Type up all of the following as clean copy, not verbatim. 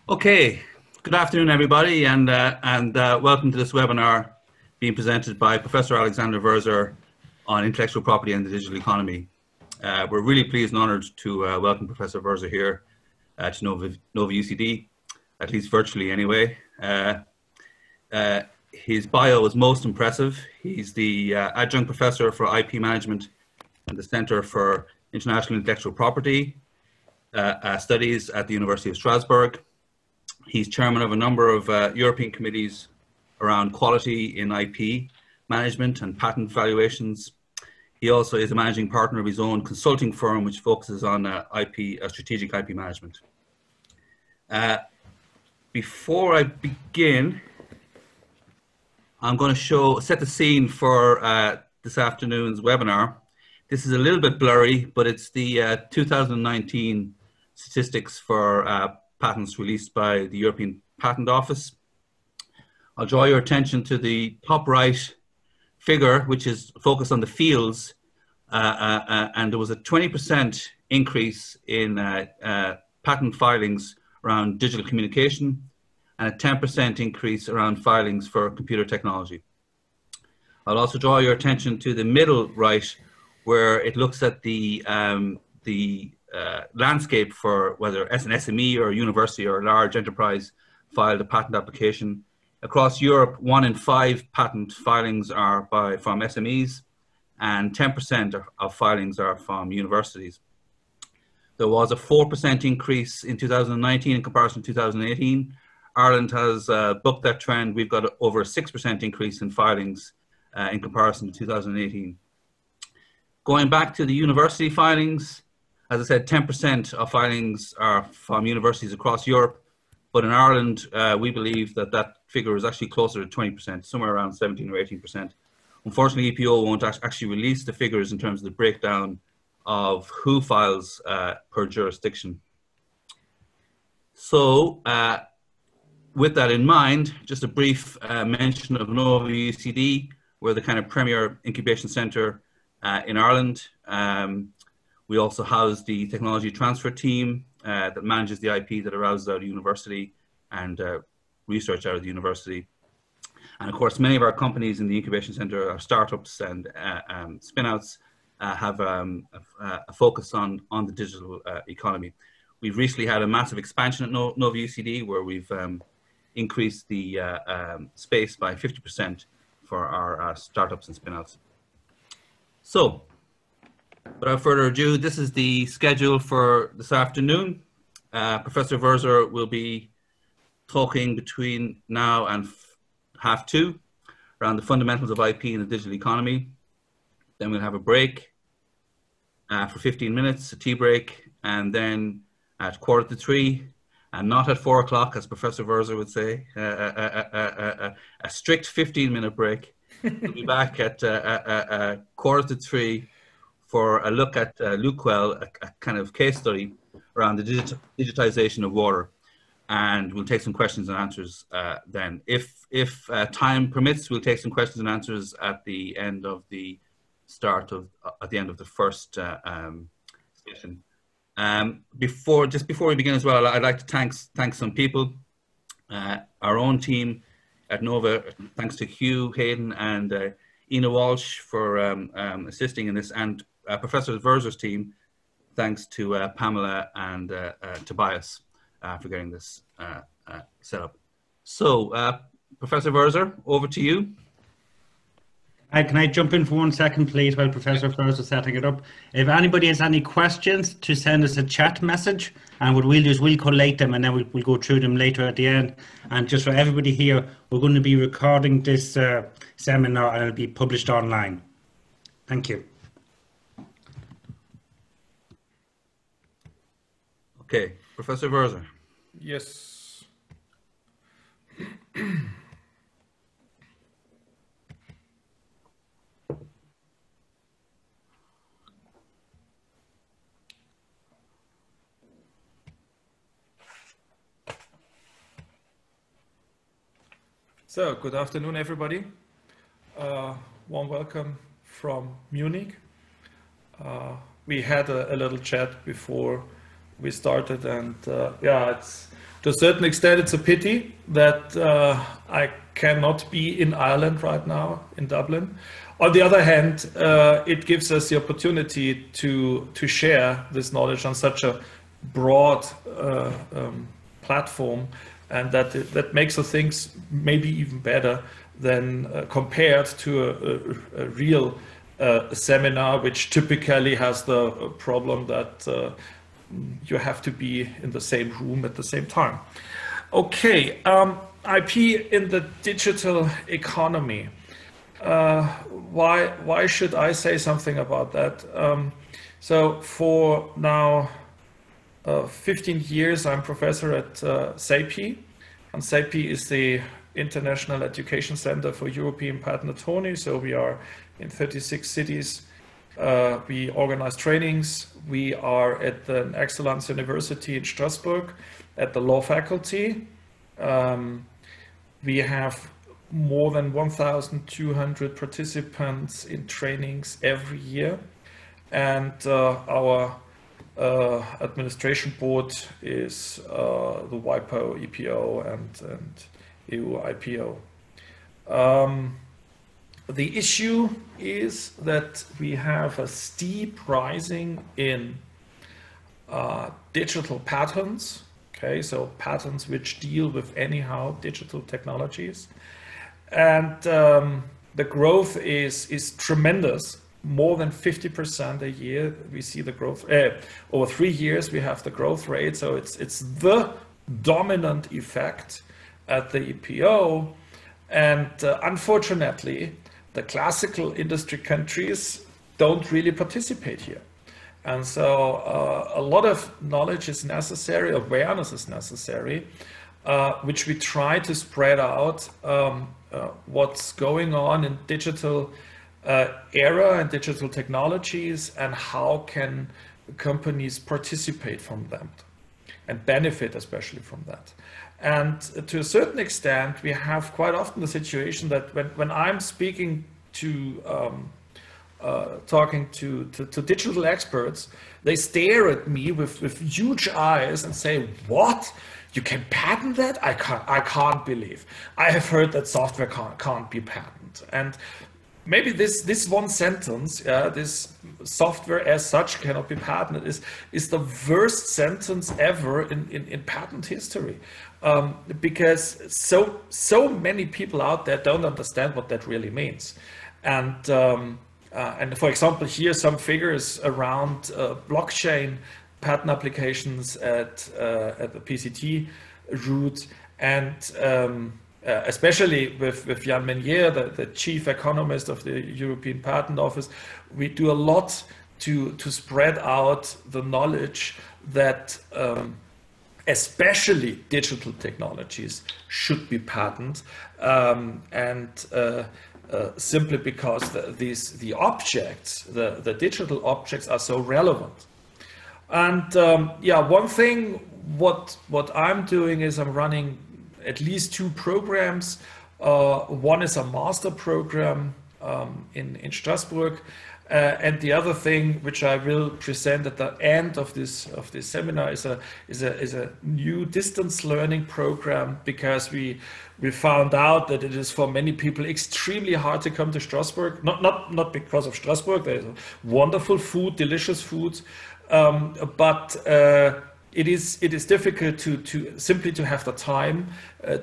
Okay, good afternoon, everybody, and welcome to this webinar being presented by Professor Alexander Wurzer on intellectual property and the digital economy. We're really pleased and honoured to welcome Professor Wurzer here to NovaUCD, at least virtually anyway. His bio is most impressive. He's the adjunct professor for IP management and the Centre for International Intellectual Property Studies at the University of Strasbourg. He's chairman of a number of European committees around quality in IP management and patent valuations. He also is a managing partner of his own consulting firm, which focuses on strategic IP management. Before I begin, I'm going to set the scene for this afternoon's webinar. This is a little bit blurry, but it's the 2019 statistics for patents released by the European Patent Office. I'll draw your attention to the top right figure, which is focused on the fields, and there was a 20% increase in patent filings around digital communication and a 10% increase around filings for computer technology. I'll also draw your attention to the middle right, where it looks at the landscape for whether an SME or a university or a large enterprise filed a patent application. Across Europe, 1 in 5 patent filings are from SMEs, and 10% of filings are from universities. There was a 4% increase in 2019 in comparison to 2018. Ireland has bucked that trend. We've got over a 6% increase in filings in comparison to 2018. Going back to the university filings, as I said, 10% of filings are from universities across Europe, but in Ireland, we believe that that figure is actually closer to 20%, somewhere around 17 or 18%. Unfortunately, EPO won't actually release the figures in terms of the breakdown of who files per jurisdiction. So, with that in mind, just a brief mention of NovaUCD. We're the kind of premier incubation centre in Ireland. We also house the technology transfer team that manages the IP that arises out of the university and research out of the university. And of course, many of our companies in the incubation center are startups and spin-outs have a focus on the digital economy. We've recently had a massive expansion at NovaUCD where we've increased the space by 50% for our startups and spin-outs. So, without further ado, this is the schedule for this afternoon. Professor Wurzer will be talking between now and 2:30 around the fundamentals of IP in the digital economy. Then we'll have a break for 15 minutes, a tea break, and then at 2:45, and not at 4 o'clock, as Professor Wurzer would say, a strict 15-minute break. We'll be back at 2:45 for a look at LUQEL, a kind of case study around the digitization of water. And we'll take some questions and answers then. If time permits, we'll take some questions and answers at the end of the first session. Before we begin as well, I'd like to thank some people. Our own team at Nova, thanks to Hugh Hayden and Ina Walsh for assisting in this, and Professor Wurzer's team, thanks to Pamela and Tobias for getting this set up. So, Professor Wurzer, over to you. Can I jump in for 1 second, please, while Professor Wurzer is setting it up? If anybody has any questions, to send us a chat message, and what we'll do is we'll collate them, and then we'll go through them later at the end. And just for everybody here, we're going to be recording this seminar, and it'll be published online. Thank you. Okay, Professor Wurzer. Yes. So, good afternoon, everybody. Warm welcome from Munich. We had a little chat before we started, and yeah, To a certain extent, it's a pity that I cannot be in Ireland right now, in Dublin. On the other hand, it gives us the opportunity to share this knowledge on such a broad platform, and that makes the things maybe even better than compared to a real seminar, which typically has the problem that you have to be in the same room at the same time. Okay, IP in the digital economy. Why should I say something about that? So for now 15 years, I'm professor at CEIPI, and CEIPI is the International Education Center for European Patent Attorney. So we are in 36 cities. We organize trainings. We are at the Excellence University in Strasbourg at the law faculty. We have more than 1,200 participants in trainings every year. And our administration board is the WIPO, EPO, and EU IPO. The issue is that we have a steep rising in digital patents. Okay, so patents which deal with anyhow digital technologies, and the growth is tremendous. More than 50% a year. We see the growth over 3 years. We have the growth rate, so it's the dominant effect at the EPO, and unfortunately, the classical industry countries don't really participate here. And so a lot of knowledge is necessary, awareness is necessary, which we try to spread out what's going on in digital era and digital technologies, and how can companies participate from them and benefit especially from that. And to a certain extent, we have quite often the situation that when I'm speaking to talking to digital experts, they stare at me with huge eyes and say, "What? You can patent that? I can't believe. I have heard that software can't be patented." And maybe this one sentence, this software as such cannot be patented, is the worst sentence ever in patent history, because so many people out there don't understand what that really means. And for example, here some figures around blockchain patent applications at the PCT route, and especially with Jan Menier, the chief economist of the European Patent Office, we do a lot to spread out the knowledge that especially digital technologies should be patented, simply because the objects, the digital objects, are so relevant. And one thing what I'm doing is I'm running at least 2 programs. One is a master program in Strasbourg, and the other thing which I will present at the end of this seminar is a new distance learning program, because we found out that it is for many people extremely hard to come to Strasbourg. Not because of Strasbourg. There's wonderful food, delicious food, but it is difficult to simply to have the time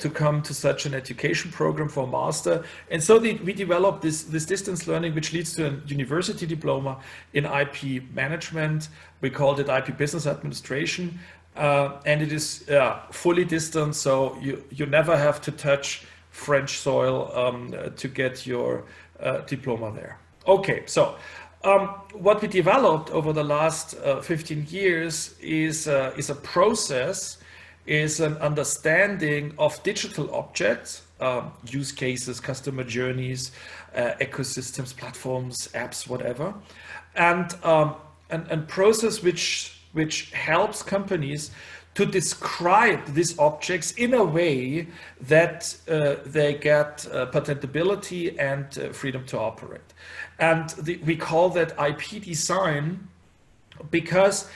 to come to such an education program for a master. And so we developed this distance learning, which leads to a university diploma in IP management. We called it IP Business Administration, and it is fully distance, so you never have to touch French soil to get your diploma there. Okay, so what we developed over the last 15 years is a process, is an understanding of digital objects, use cases, customer journeys, ecosystems, platforms, apps, whatever, and process which helps companies to describe these objects in a way that they get patentability and freedom to operate. And we call that IP design, because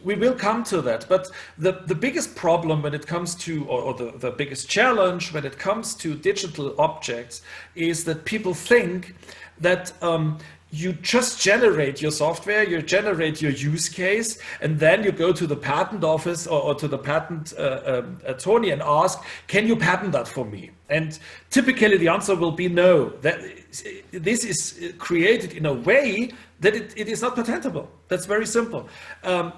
we will come to that. But the biggest problem when it comes to, or the biggest challenge when it comes to digital objects is that people think that you just generate your software, you generate your use case, and then you go to the patent office or to the patent attorney and ask, can you patent that for me? And typically the answer will be no. That this is created in a way that it is not patentable. That's very simple.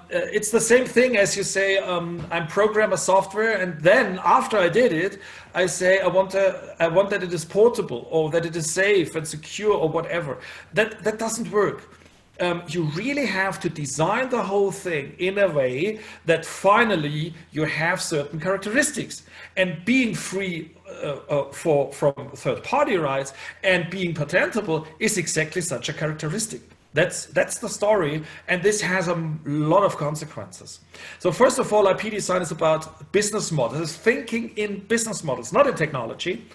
It's the same thing as you say, I program a software, and then after I did it, I say I want that it is portable, or that it is safe and secure, or whatever. That doesn't work. You really have to design the whole thing in a way that finally you have certain characteristics. And being free from third-party rights and being patentable is exactly such a characteristic. That's the story, and this has a lot of consequences. So first of all, IP design is about business models. It's thinking in business models, not in technology,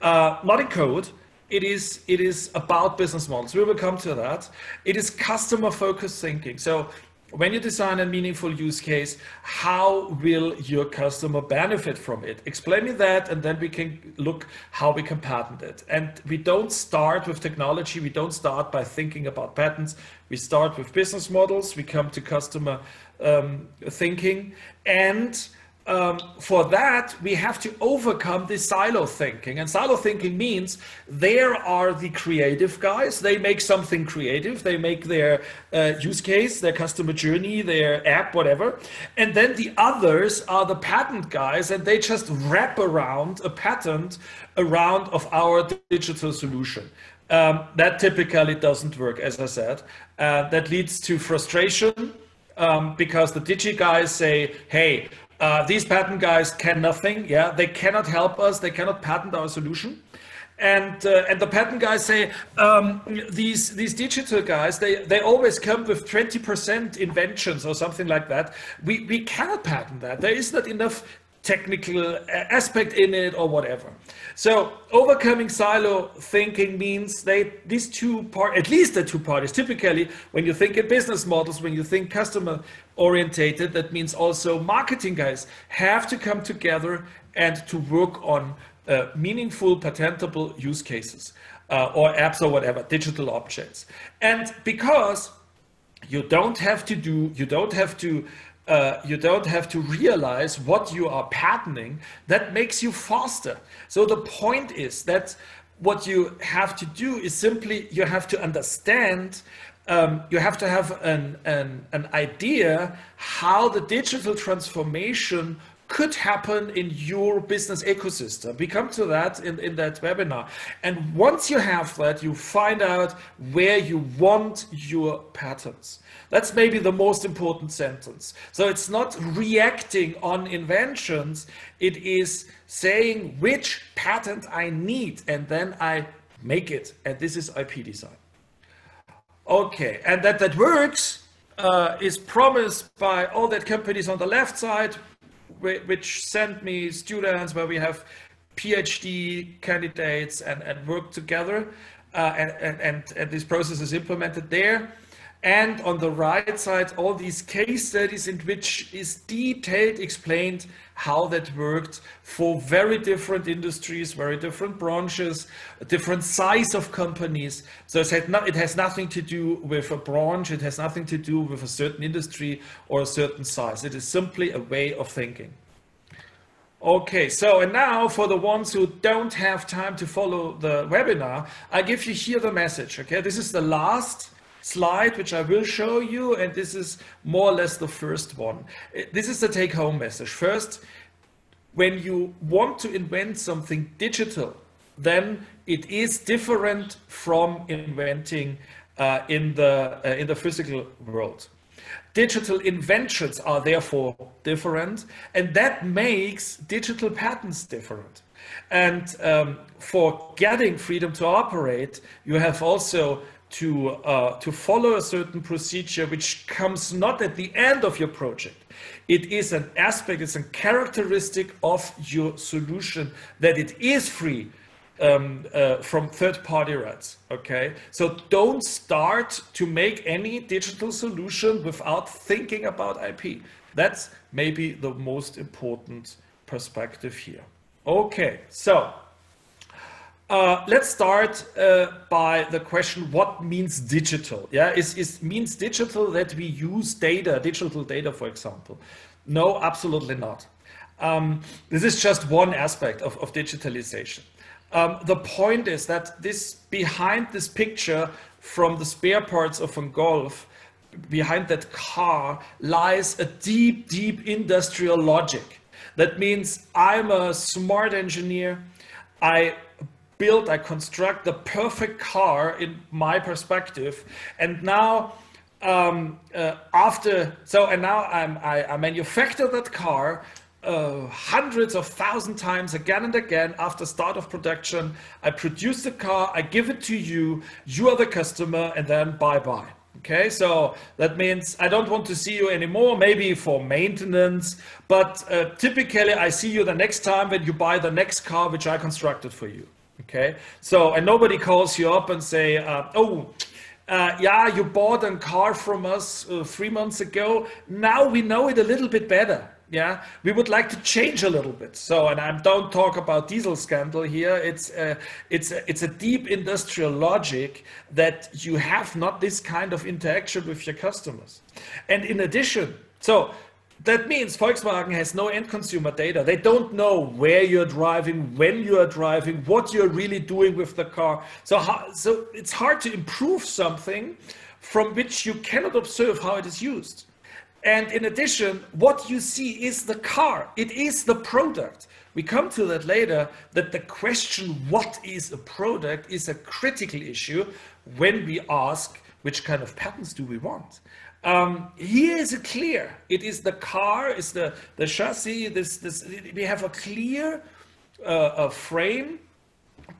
not in code. It is about business models. We will come to that. It is customer-focused thinking. So when you design a meaningful use case, how will your customer benefit from it? Explain me that, and then we can look how we can patent it. And we don't start with technology. We don't start by thinking about patents. We start with business models. We come to customer thinking. And for that, we have to overcome this silo thinking. And silo thinking means there are the creative guys. They make something creative. They make their use case, their customer journey, their app, whatever. And then the others are the patent guys, and they just wrap around a patent around of our digital solution. That typically doesn't work, as I said. That leads to frustration because the digi guys say, hey, these patent guys can nothing. Yeah, they cannot help us. They cannot patent our solution. And the patent guys say, these digital guys, they always come with 20% inventions or something like that. We cannot patent that. There is not enough technical aspect in it or whatever. So overcoming silo thinking means at least the two parties, typically when you think in business models, when you think customer orientated, that means also marketing guys have to come together and to work on meaningful patentable use cases or apps or whatever, digital objects. And because you don't have to realize what you are patenting, that makes you faster. So the point is that what you have to do is simply you have to understand, you have to have an idea how the digital transformation could happen in your business ecosystem. We come to that in that webinar. And once you have that, you find out where you want your patents. That's maybe the most important sentence. So it's not reacting on inventions, it is saying which patent I need, and then I make it. And this is IP design. Okay, and that works is promised by all that companies on the left side, which send me students where we have PhD candidates and work together, and this process is implemented there. And on the right side, all these case studies in which is detailed explained how that worked for very different industries, very different branches, different size of companies. So it has nothing to do with a branch, it has nothing to do with a certain industry or a certain size. It is simply a way of thinking. Okay, so and now for the ones who don't have time to follow the webinar, I give you here the message, okay? This is the last slide which I will show you, and this is more or less the first one. This is the take-home message. First, when you want to invent something digital, then it is different from inventing in the physical world. Digital inventions are therefore different, and that makes digital patents different. And for getting freedom to operate, you have also to follow a certain procedure which comes not at the end of your project. It is an aspect, it's a characteristic of your solution that it is free from third-party rights. Okay, so don't start to make any digital solution without thinking about IP. That's maybe the most important perspective here. Okay, so let's start by the question, what means digital? Yeah, means digital that we use data, digital data, for example? No, absolutely not. This is just one aspect of digitalization. The point is that behind this picture from the spare parts of a Golf, behind that car lies a deep, deep industrial logic. That means I'm a smart engineer. I construct the perfect car in my perspective, and now I manufacture that car hundreds of thousand times again and again. After start of production, I produce the car, I give it to you, you are the customer, and then bye-bye. Okay, so that means I don't want to see you anymore, maybe for maintenance, but typically I see you the next time when you buy the next car which I constructed for you. Okay, so, and nobody calls you up and say, yeah, you bought a car from us 3 months ago. Now we know it a little bit better. Yeah, we would like to change a little bit. So, and I don't talk about diesel scandal here. It's a deep industrial logic that you have not this kind of interaction with your customers. And in addition, so that means Volkswagen has no end consumer data. They don't know where you're driving, when you are driving, what you're really doing with the car. So it's hard to improve something from which you cannot observe how it is used. And in addition, what you see is the car. It is the product. We come to that later, that the question, what is a product, is a critical issue when we ask, which kind of patterns do we want? Here is it clear. It is the car, it's the chassis, we have a clear frame,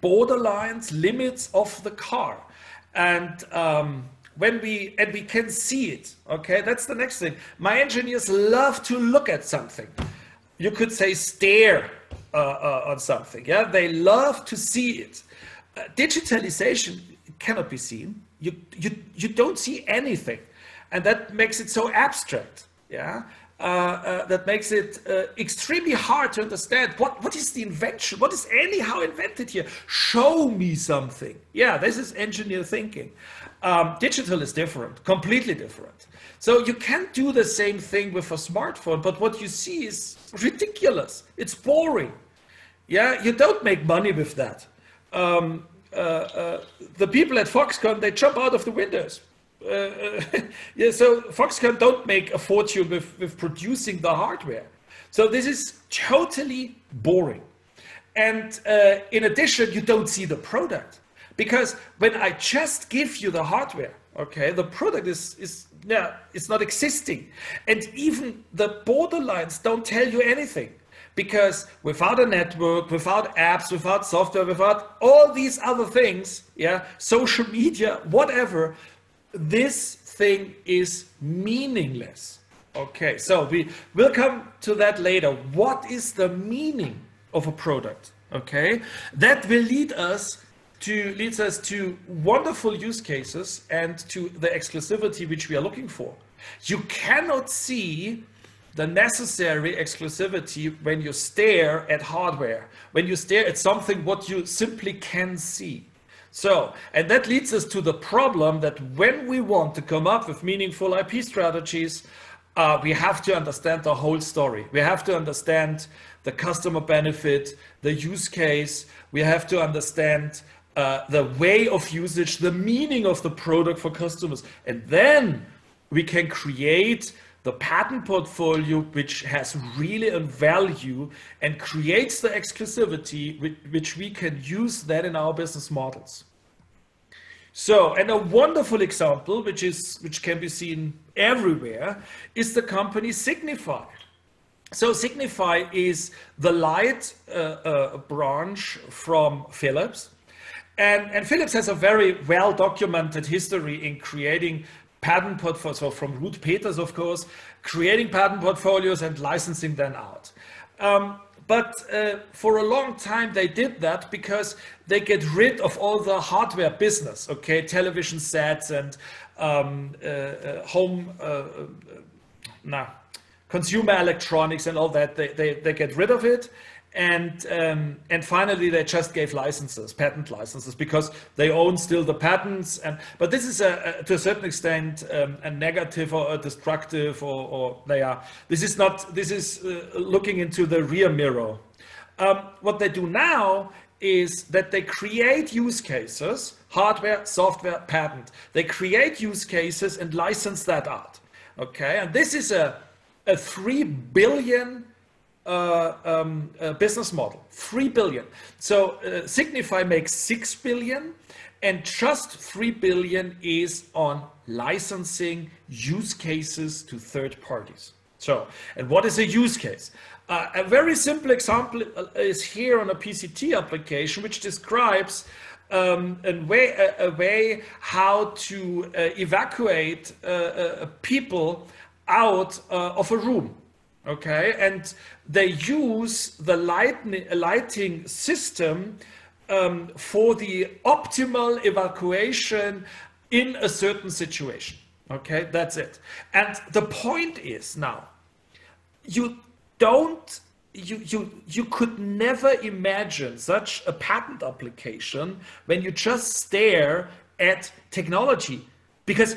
borderlines, limits of the car. And we can see it, okay? That's the next thing. My engineers love to look at something. You could say stare on something, yeah? They love to see it. Digitalization cannot be seen. You don't see anything. And that makes it so abstract, yeah? That makes it extremely hard to understand. What is the invention? What is anyhow invented here? Show me something. Yeah, this is engineer thinking. Digital is different, completely different. So you can't do the same thing with a smartphone, but what you see is ridiculous. It's boring. Yeah, you don't make money with that. The people at Foxconn, they jump out of the windows. Yeah, so Foxconn don't make a fortune with producing the hardware. So this is totally boring. And in addition, you don't see the product. Because when I just give you the hardware, okay, the product is it's not existing. And even the borderlines don't tell you anything. Because without a network, without apps, without software, without all these other things, yeah, social media, whatever, this thing is meaningless. Okay, so we will come to that later. What is the meaning of a product? Okay, that will leads us to wonderful use cases and to the exclusivity which we are looking for. You cannot see the necessary exclusivity when you stare at hardware, when you stare at something what you simply can see. So, and that leads us to the problem that when we want to come up with meaningful IP strategies, we have to understand the whole story. We have to understand the customer benefit, the use case. We have to understand the way of usage, the meaning of the product for customers. And then we can create the patent portfolio which has really a value and creates the exclusivity which we can use that in our business models. So, and a wonderful example which can be seen everywhere is the company Signify. So Signify is the light branch from Philips. And Philips has a very well documented history in creating patent portfolios, so from Ruth Peters, of course, creating patent portfolios and licensing them out. But for a long time they did that because they get rid of all the hardware business, okay, television sets and home consumer electronics and all that. They get rid of it, and finally they just gave licenses, patent licenses, because they own still the patents. But this is to a certain extent a negative or a destructive, or they are. This is not. This is looking into the rear mirror. What they do now is that they create use cases, hardware, software, patent. They create use cases and license that out. Okay, and this is a 3 billion business model. 3 billion. So Signify makes 6 billion, and just 3 billion is on licensing use cases to third parties. So, and what is a use case? A very simple example is here on a PCT application, which describes a way how to evacuate people out of a room. Okay, and they use the lighting system for the optimal evacuation in a certain situation. Okay, that's it. And the point is now, you could never imagine such a patent application when you just stare at technology, because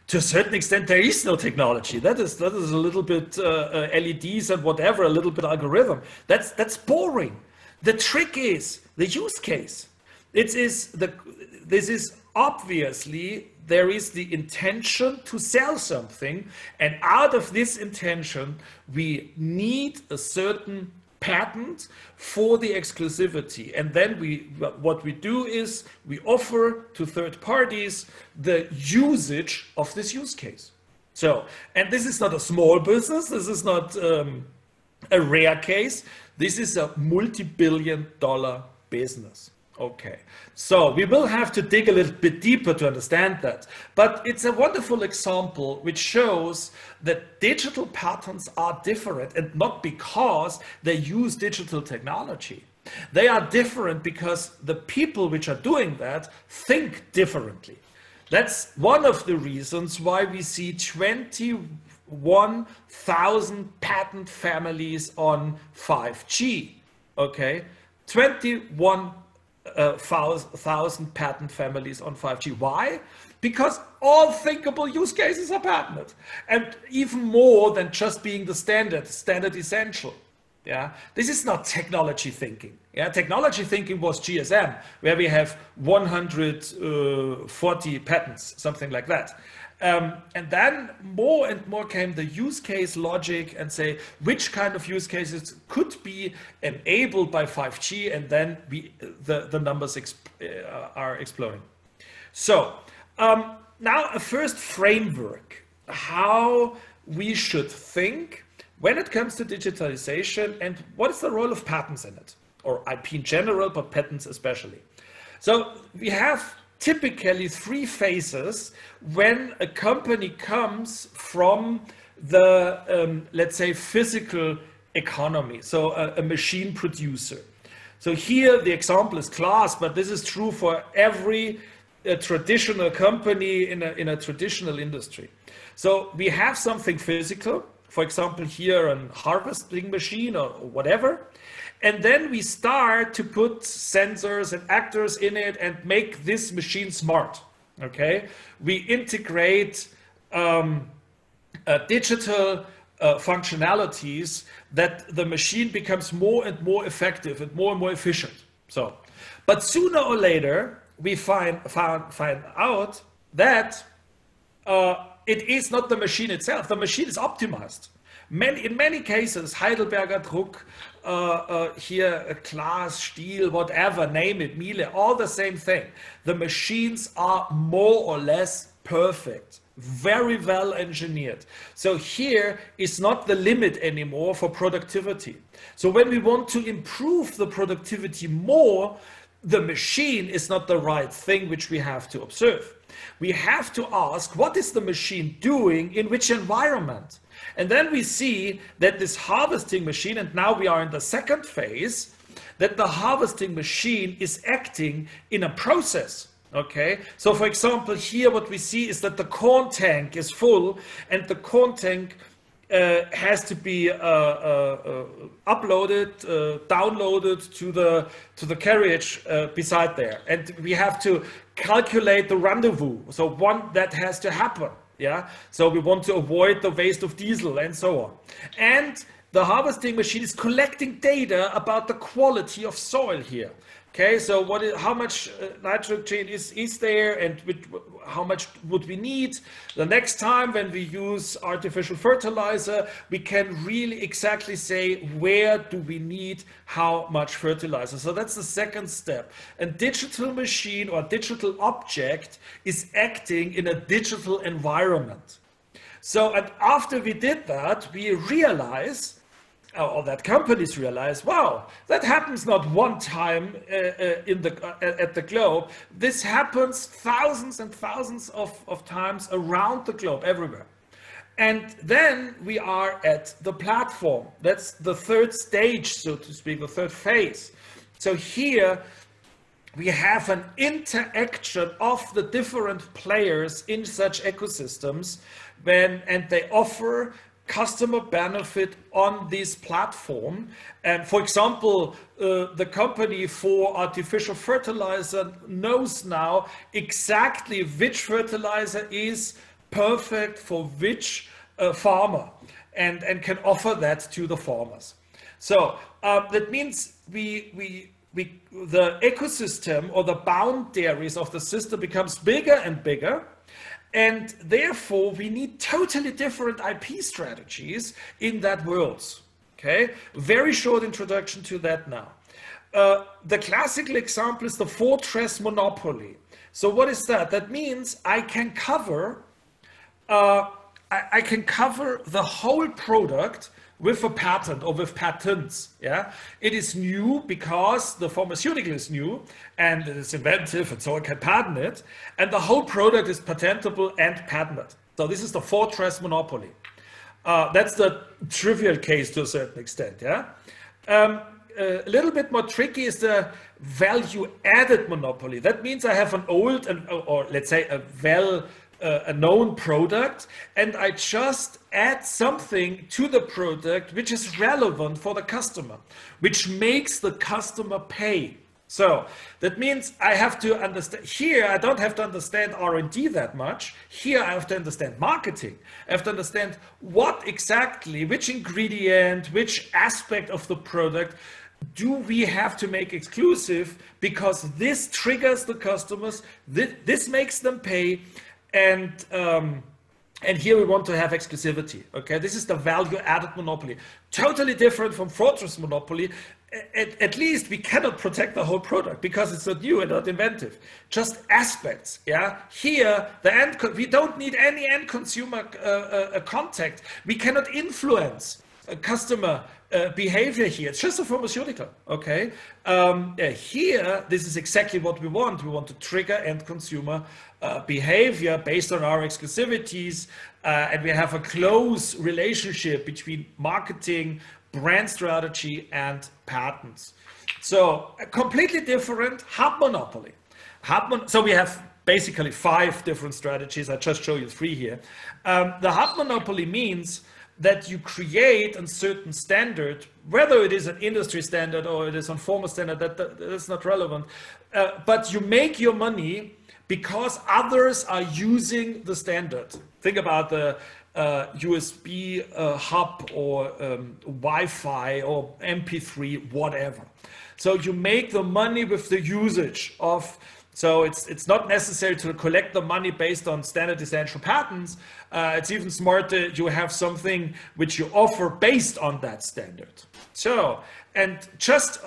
to a certain extent there is no technology. That is a little bit LEDs and whatever, a little bit algorithm. That's boring. The trick is the use case. This is obviously, there is the intention to sell something, and out of this intention we need a certain patent for the exclusivity, and then what we do is we offer to third parties the usage of this use case. So, and this is not a small business, this is not a rare case, this is a multi-billion-dollar business. Okay, so we will have to dig a little bit deeper to understand that. But it's a wonderful example which shows that digital patents are different, and not because they use digital technology. They are different because the people which are doing that think differently. That's one of the reasons why we see 21,000 patent families on 5G. Okay, 21,000 patent families on 5G. Why? Because all thinkable use cases are patented, and even more than just being the standard essential. Yeah, this is not technology thinking. Yeah, technology thinking was GSM, where we have 140 patents, something like that. And then more and more came the use case logic, and say which kind of use cases could be enabled by 5G, and then the numbers are exploding. So now a first framework how we should think when it comes to digitalization, and what is the role of patents in it, or IP in general, but patents especially. So we have typically 3 phases when a company comes from the, let's say, physical economy, so a machine producer. So here the example is glass, but this is true for every traditional company in a traditional industry. So we have something physical, for example here a harvesting machine or whatever, and then we start to put sensors and actors in it and make this machine smart. Okay, we integrate digital functionalities that the machine becomes more and more effective and more efficient. So, but sooner or later we find out that it is not the machine itself. The machine is optimized. In many cases, Heidelberger Druck, here glass, steel, whatever, name it, Miele, all the same thing. The machines are more or less perfect, very well engineered. So here is not the limit anymore for productivity. So when we want to improve the productivity more, the machine is not the right thing which we have to observe. We have to ask, what is the machine doing in which environment? And then we see that this harvesting machine, and now we are in the second phase, that the harvesting machine is acting in a process. Okay, so for example, here what we see is that the corn tank is full, and the corn tank has to be uploaded, downloaded to the carriage beside there, and we have to calculate the rendezvous. So that has to happen. Yeah, so we want to avoid the waste of diesel and so on. And the harvesting machine is collecting data about the quality of soil here. Okay, so how much nitrogen is there, and how much would we need? The next time when we use artificial fertilizer, we can really exactly say where do we need how much fertilizer. So that's the second step. A digital machine or digital object is acting in a digital environment. So, and after we did that, we realize, or that companies realize, wow, that happens not one time at the globe. This happens thousands and thousands of times around the globe, everywhere. And then we are at the platform. That's the third stage, so to speak, the third phase. So here we have an interaction of the different players in such ecosystems, and they offer customer benefit on this platform. And for example, the company for artificial fertilizer knows now exactly which fertilizer is perfect for which farmer, and can offer that to the farmers. So that means the ecosystem or the boundaries of the system becomes bigger and bigger. And therefore, we need totally different IP strategies in that world. Okay, very short introduction to that now. The classical example is the fortress monopoly. So what is that? That means I can cover the whole product with a patent or with patents. Yeah, it is new because the pharmaceutical is new and it is inventive, and so I can patent it, and the whole product is patentable and patented. So this is the fortress monopoly. That's the trivial case to a certain extent. Yeah, a little bit more tricky is the value-added monopoly. That means I have an old or let's say a known product, and I just add something to the product which is relevant for the customer, which makes the customer pay. So that means I have to understand, here I don't have to understand R&D that much. Here I have to understand marketing. I have to understand what exactly, which ingredient, which aspect of the product do we have to make exclusive, because this triggers the customers, this makes them pay. And here we want to have exclusivity. Okay, this is the value-added monopoly, totally different from fortress monopoly. At least we cannot protect the whole product because it's not new and not inventive. Just aspects. Yeah, here we don't need any end consumer contact. We cannot influence customer behavior here. It's just a pharmaceutical. Okay, here this is exactly what we want. We want to trigger end consumer behavior based on our exclusivities, and we have a close relationship between marketing, brand strategy, and patents. So a completely different hub monopoly. So we have basically 5 different strategies. I just show you 3 here. The hub monopoly means that you create a certain standard, whether it is an industry standard or it is a formal standard, that's not relevant. But you make your money because others are using the standard. Think about the USB hub or Wi-Fi or MP3, whatever. So you make the money with the usage of. So it's not necessary to collect the money based on standard essential patents. It's even smarter you have something which you offer based on that standard. So, and just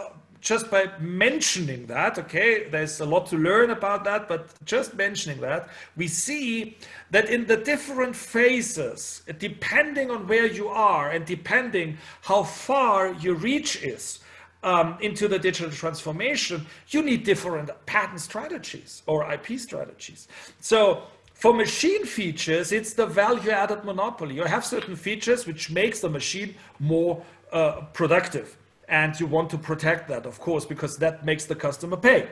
by mentioning that, okay, there's a lot to learn about that, but just mentioning that, we see that in the different phases, depending on where you are and depending how far your reach is, into the digital transformation, you need different patent strategies or IP strategies. So For machine features, it's the value-added monopoly. You have certain features which makes the machine more productive. And you want to protect that, of course, because that makes the customer pay.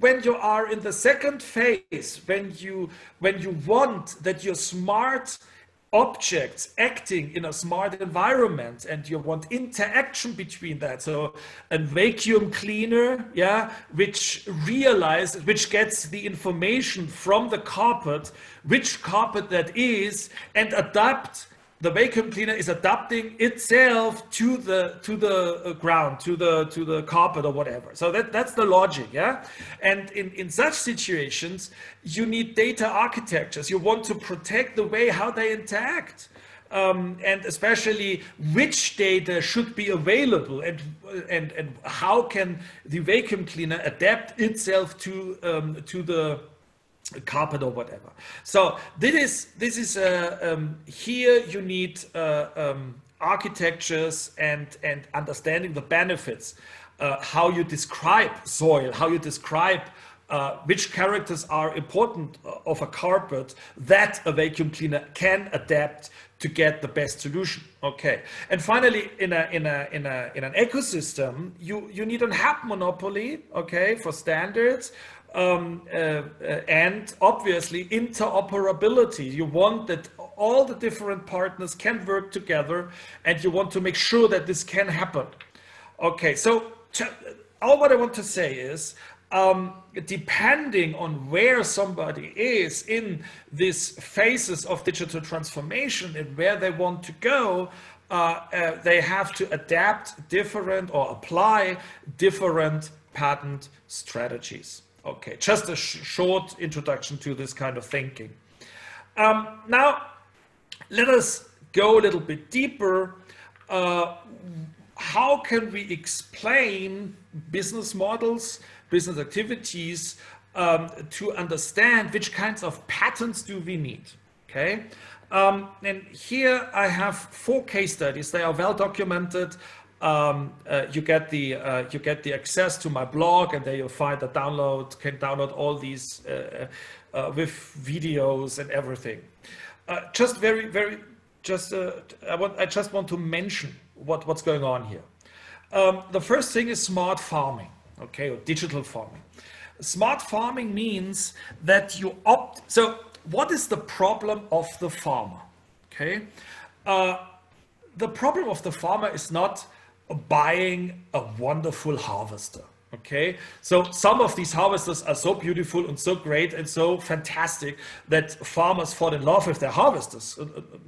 When you are in the second phase, when you want that your smart objects acting in a smart environment and you want interaction between that, so a vacuum cleaner, yeah, which gets the information from the carpet, which carpet that is, and the vacuum cleaner is adapting itself to the ground, to the carpet or whatever. So that's the logic, yeah. And in such situations, you need data architectures. You want to protect the way how they interact, and especially which data should be available, and how can the vacuum cleaner adapt itself to the carpet or whatever. So this is here you need architectures and understanding the benefits, how you describe soil, how you describe which characters are important of a carpet that a vacuum cleaner can adapt to get the best solution. Okay, and finally, in an ecosystem, you need a hub monopoly. Okay, for standards. And obviously interoperability. You want that all the different partners can work together, and you want to make sure that this can happen. Okay, so all what I want to say is, depending on where somebody is in these phases of digital transformation and where they want to go, they have to adapt different or apply different patent strategies. Okay, just a short introduction to this kind of thinking. Now, let us go a little bit deeper. How can we explain business models, business activities, to understand which kinds of patterns do we need? Okay, and here I have 4 case studies. They are well documented. You get the access to my blog, and there you'll find can download all these with videos and everything. I just want to mention what's going on here. The first thing is smart farming, okay, or digital farming. Smart farming means that you so what is the problem of the farmer? Okay, the problem of the farmer is not buying a wonderful harvester. Okay, so some of these harvesters are so beautiful and so great and so fantastic that farmers fall in love with their harvesters.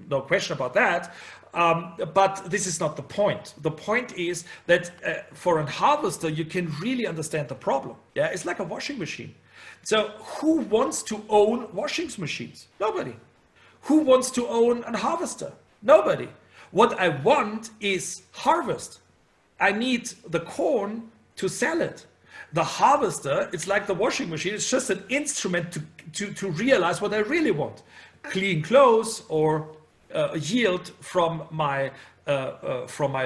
No question about that. But this is not the point. The point is that for a harvester, you can really understand the problem. Yeah, it's like a washing machine. So who wants to own washing machines? Nobody. Who wants to own a harvester? Nobody. What I want is harvest. I need the corn to sell it. The harvester, it's like the washing machine. It's just an instrument to realize what I really want. Clean clothes or yield from my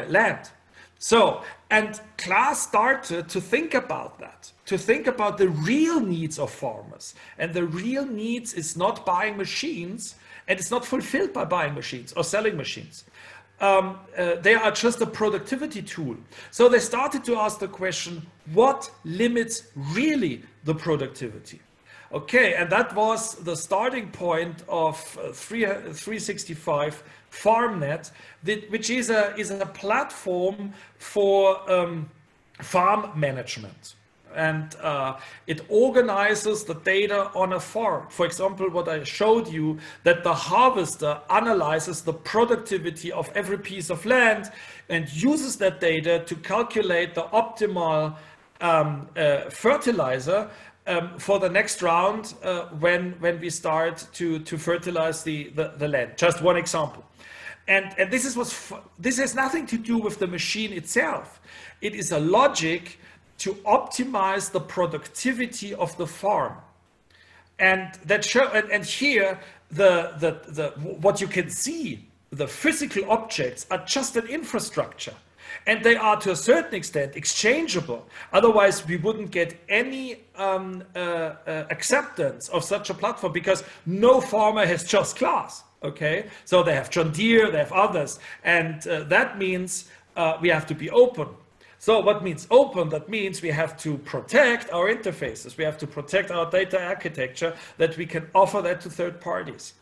land. So, and Klaas started to think about that, to think about the real needs of farmers. And the real needs is not buying machines, and it's not fulfilled by buying machines or selling machines. They are just a productivity tool. So they started to ask the question, what limits really the productivity? Okay, and that was the starting point of 365 FarmNet, which is a platform for farm management. And it organizes the data on a farm. For example, what I showed you, that the harvester analyzes the productivity of every piece of land and uses that data to calculate the optimal fertilizer for the next round when we start to fertilize the land. Just one example. And this has nothing to do with the machine itself. It is a logic to optimize the productivity of the farm, and that and here what you can see, the physical objects are just an infrastructure. And they are, to a certain extent, exchangeable. Otherwise, we wouldn't get any acceptance of such a platform, because no farmer has just class. Okay, so they have John Deere, they have others, and that means we have to be open. So what means open? That means we have to protect our interfaces. We have to protect our data architecture, that we can offer that to third parties.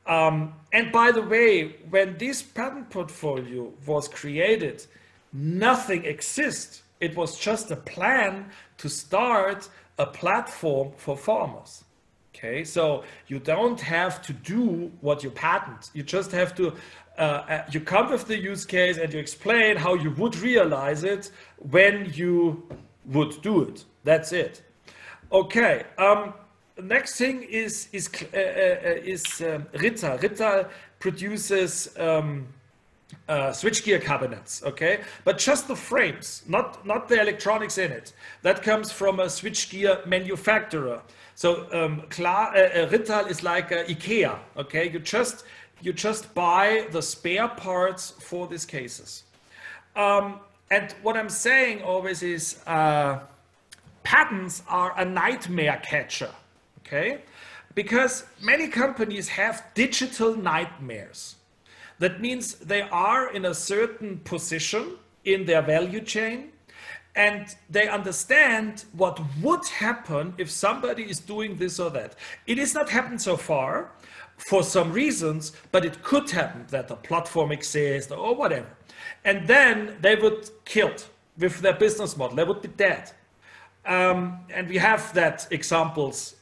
And by the way, when this patent portfolio was created, nothing exists. It was just a plan to start a platform for farmers. Okay, so you don't have to do what you patent. You just have to, you come with the use case and you explain how you would realize it when you would do it. That's it. Okay, next thing is Rittal. Rittal produces switchgear cabinets, okay? But just the frames, not the electronics in it. That comes from a switchgear manufacturer. So Rittal is like IKEA, okay? You just buy the spare parts for these cases. And what I'm saying always is patents are a nightmare catcher, okay? Because many companies have digital nightmares. That means they are in a certain position in their value chain, and they understand what would happen if somebody is doing this or that. It has not happened so far for some reasons, but it could happen that a platform exists or whatever. And then they would killed with their business model. They would be dead. And we have that examples,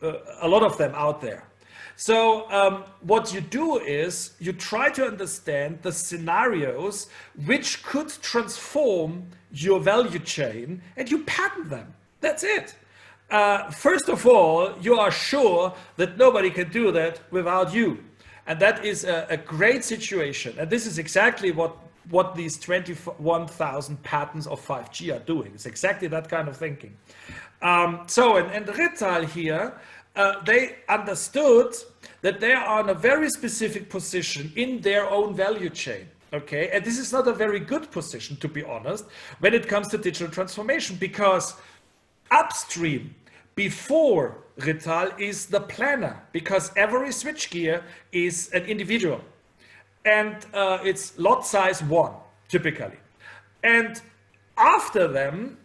a lot of them out there. So what you do is you try to understand the scenarios which could transform your value chain, and you patent them. That's it. First of all, you are sure that nobody can do that without you. And that is a great situation. And this is exactly what these 21,000 patents of 5G are doing. It's exactly that kind of thinking. So in Rittal here, they understood that they are in a very specific position in their own value chain. Okay, and this is not a very good position, to be honest, when it comes to digital transformation, because upstream, before Rittal, is the planner, because every switchgear is an individual, and it's lot size 1, typically. And after them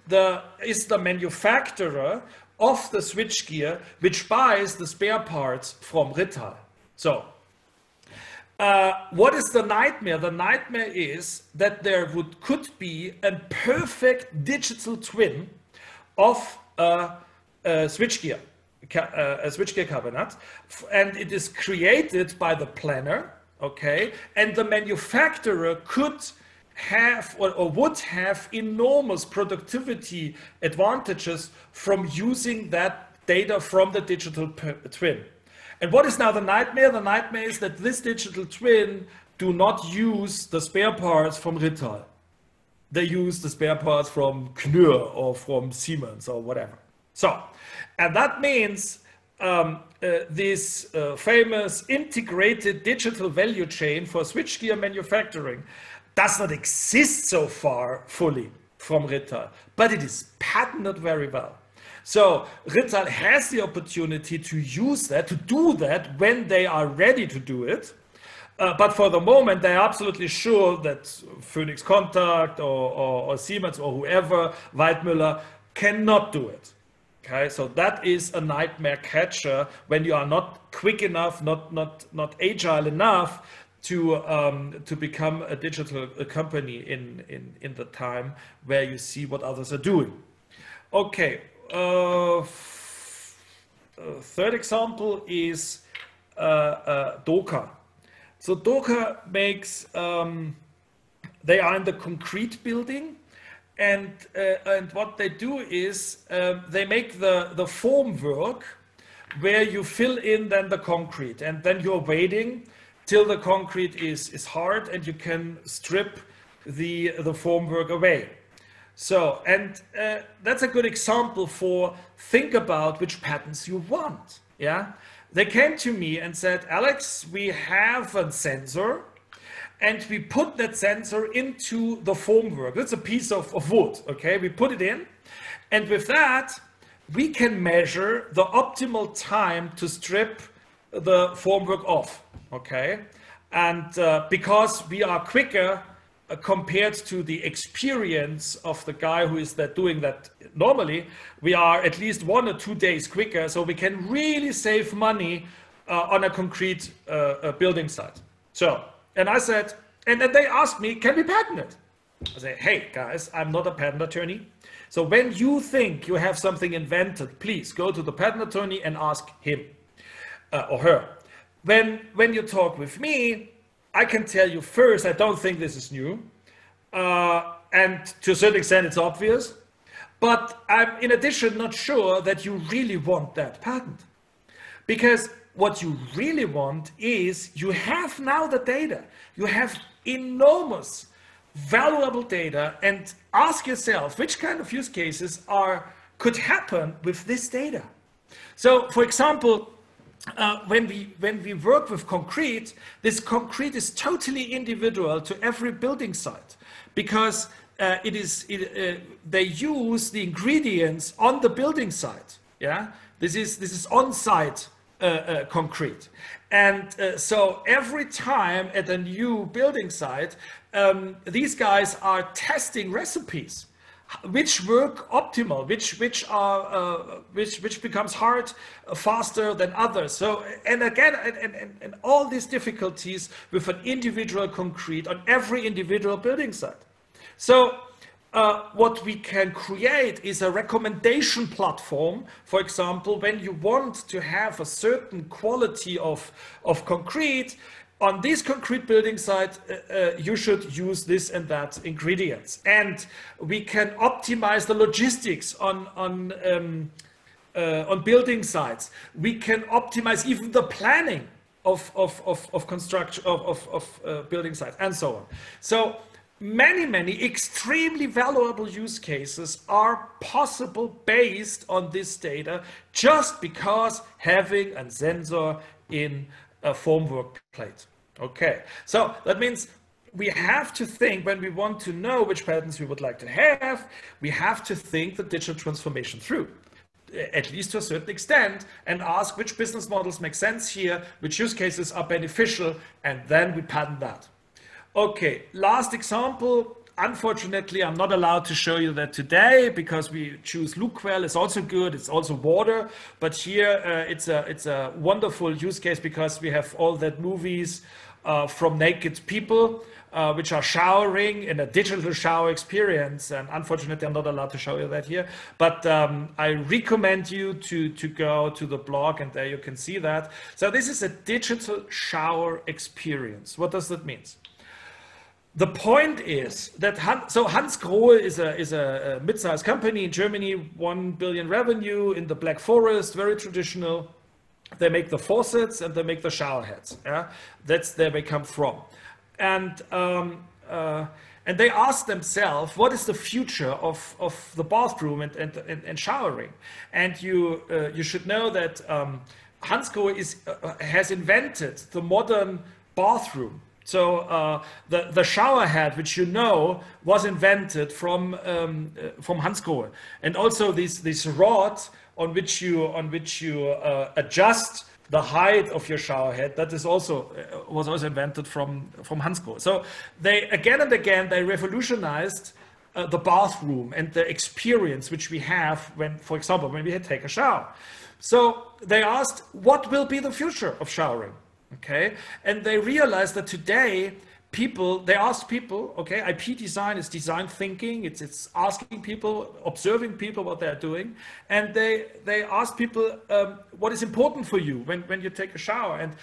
is the manufacturer of the switchgear, which buys the spare parts from Rittal. So, what is the nightmare? The nightmare is that there could be a perfect digital twin of a switchgear cabinet, and it is created by the planner, okay? And the manufacturer could have or would have enormous productivity advantages from using that data from the digital twin. And what is now the nightmare? The nightmare is that this digital twin do not use the spare parts from Rittal. They use the spare parts from Knür or from Siemens or whatever. So, and that means this famous integrated digital value chain for switchgear manufacturing does not exist so far fully from Rittal, but it is patented very well. So Rittal has the opportunity to use that, to do that when they are ready to do it. But for the moment, they are absolutely sure that Phoenix Contact or Siemens or whoever, Weidmüller, cannot do it. Okay, so that is a nightmare catcher when you are not quick enough, not agile enough to become a digital company in the time where you see what others are doing. Okay, third example is Doka. So Doka makes, they are in the concrete building, and what they do is they make the form work where you fill in then the concrete, and then you're waiting till the concrete is hard and you can strip the formwork away. So, and that's a good example for think about which patents you want. Yeah, they came to me and said, Alex, we have a sensor and we put that sensor into the formwork. It's a piece of wood, okay? We put it in, and with that, we can measure the optimal time to strip the formwork off, okay? And because we are quicker compared to the experience of the guy who is doing that normally, we are at least 1 or 2 days quicker, so we can really save money on a concrete building site. So, and I said, and then they asked me, can we patent it? I say, hey guys, I'm not a patent attorney. So when you think you have something invented, please go to the patent attorney and ask him or her. When you talk with me, I can tell you first, I don't think this is new. And to a certain extent, it's obvious. But I'm, in addition, not sure that you really want that patent. Because what you really want is you have now the data. You have enormous, valuable data, and ask yourself which kind of use cases could happen with this data. So, for example, when we work with concrete, this concrete is totally individual to every building site, because they use the ingredients on the building site. Yeah, this is on-site concrete, and so every time at a new building site, these guys are testing recipes which work optimal, which becomes hard faster than others. So, and again, and all these difficulties with an individual concrete on every individual building site. So what we can create is a recommendation platform. For example, when you want to have a certain quality of concrete, on this concrete building site, you should use this and that ingredients. And we can optimize the logistics on building sites. We can optimize even the planning of construction, of building sites, and so on. So many extremely valuable use cases are possible based on this data, just because having a sensor in a formwork plate. Okay, so that means we have to think, when we want to know which patents we would like to have, we have to think the digital transformation through, at least to a certain extent, and ask which business models make sense here, which use cases are beneficial, and then we patent that. Okay, last example. Unfortunately, I'm not allowed to show you that today because we choose LUQEL. It's also good. It's also water. But here it's a wonderful use case because we have all that movies from naked people which are showering in a digital shower experience. And unfortunately, I'm not allowed to show you that here. But I recommend you to go to the blog, and there you can see that. So this is a digital shower experience. What does that mean? The point is that Hans Grohe is a mid-sized company in Germany, 1 billion revenue in the Black Forest, very traditional. They make the faucets and they make the shower heads. Yeah, that's where they come from, and they ask themselves, what is the future of the bathroom and showering? And you should know that Hans Grohe has invented the modern bathroom. So the shower head, which you know, was invented from Hans Grohe, and also this rod on which you adjust the height of your shower head, that is was also invented from Hans Grohe. So they again and again they revolutionized the bathroom and the experience which we have when, for example, when we take a shower. So they asked, what will be the future of showering? Okay, and they realized that today they ask people, okay, IP design is design thinking, it's asking people, observing people what they're doing, and they ask people what is important for you when you take a shower. And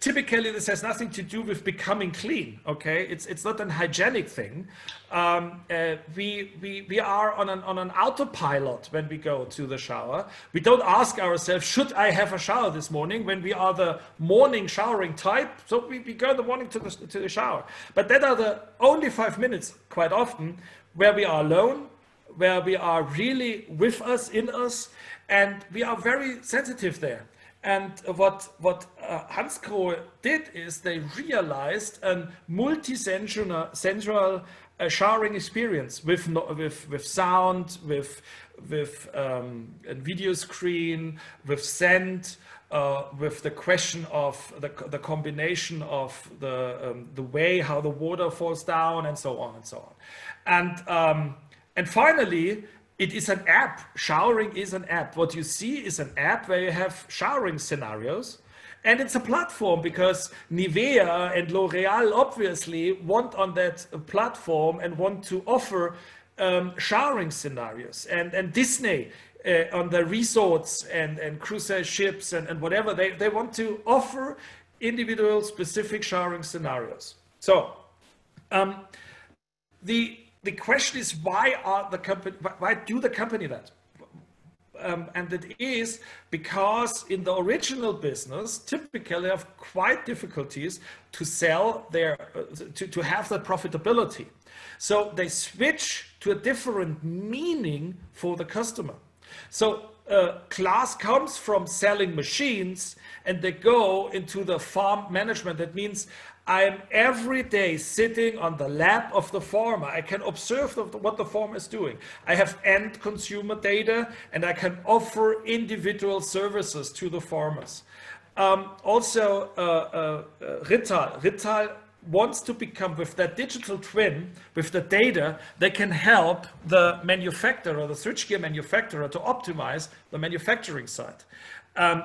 typically this has nothing to do with becoming clean, okay? It's not an hygienic thing. We are on an autopilot when we go to the shower. We don't ask ourselves, should I have a shower this morning, when we are the morning showering type. So we go in the morning to the shower. But that are the only 5 minutes quite often where we are alone, where we are really with us, in us, and we are very sensitive there. And what Hansgrohe did is they realized a multi-central showering experience with sound, with a video screen, with scent, with the question of the combination of the way how the water falls down, and so on and so on. And finally, it is an app. Showering is an app. What you see is an app where you have showering scenarios. And it's a platform because Nivea and L'Oreal obviously want on that platform and want to offer showering scenarios. And Disney on the resorts and cruise ships and whatever, they want to offer individual specific showering scenarios. So the question is, why do the company that? And it is because in the original business, typically they have quite difficulties to sell to have that profitability. So they switch to a different meaning for the customer. So class comes from selling machines and they go into the farm management. That means I'm every day sitting on the lap of the farmer. I can observe what the farmer is doing. I have end consumer data and I can offer individual services to the farmers. Also, Rittal wants to become, with that digital twin, with the data, they can help the manufacturer, the switchgear manufacturer, to optimize the manufacturing side.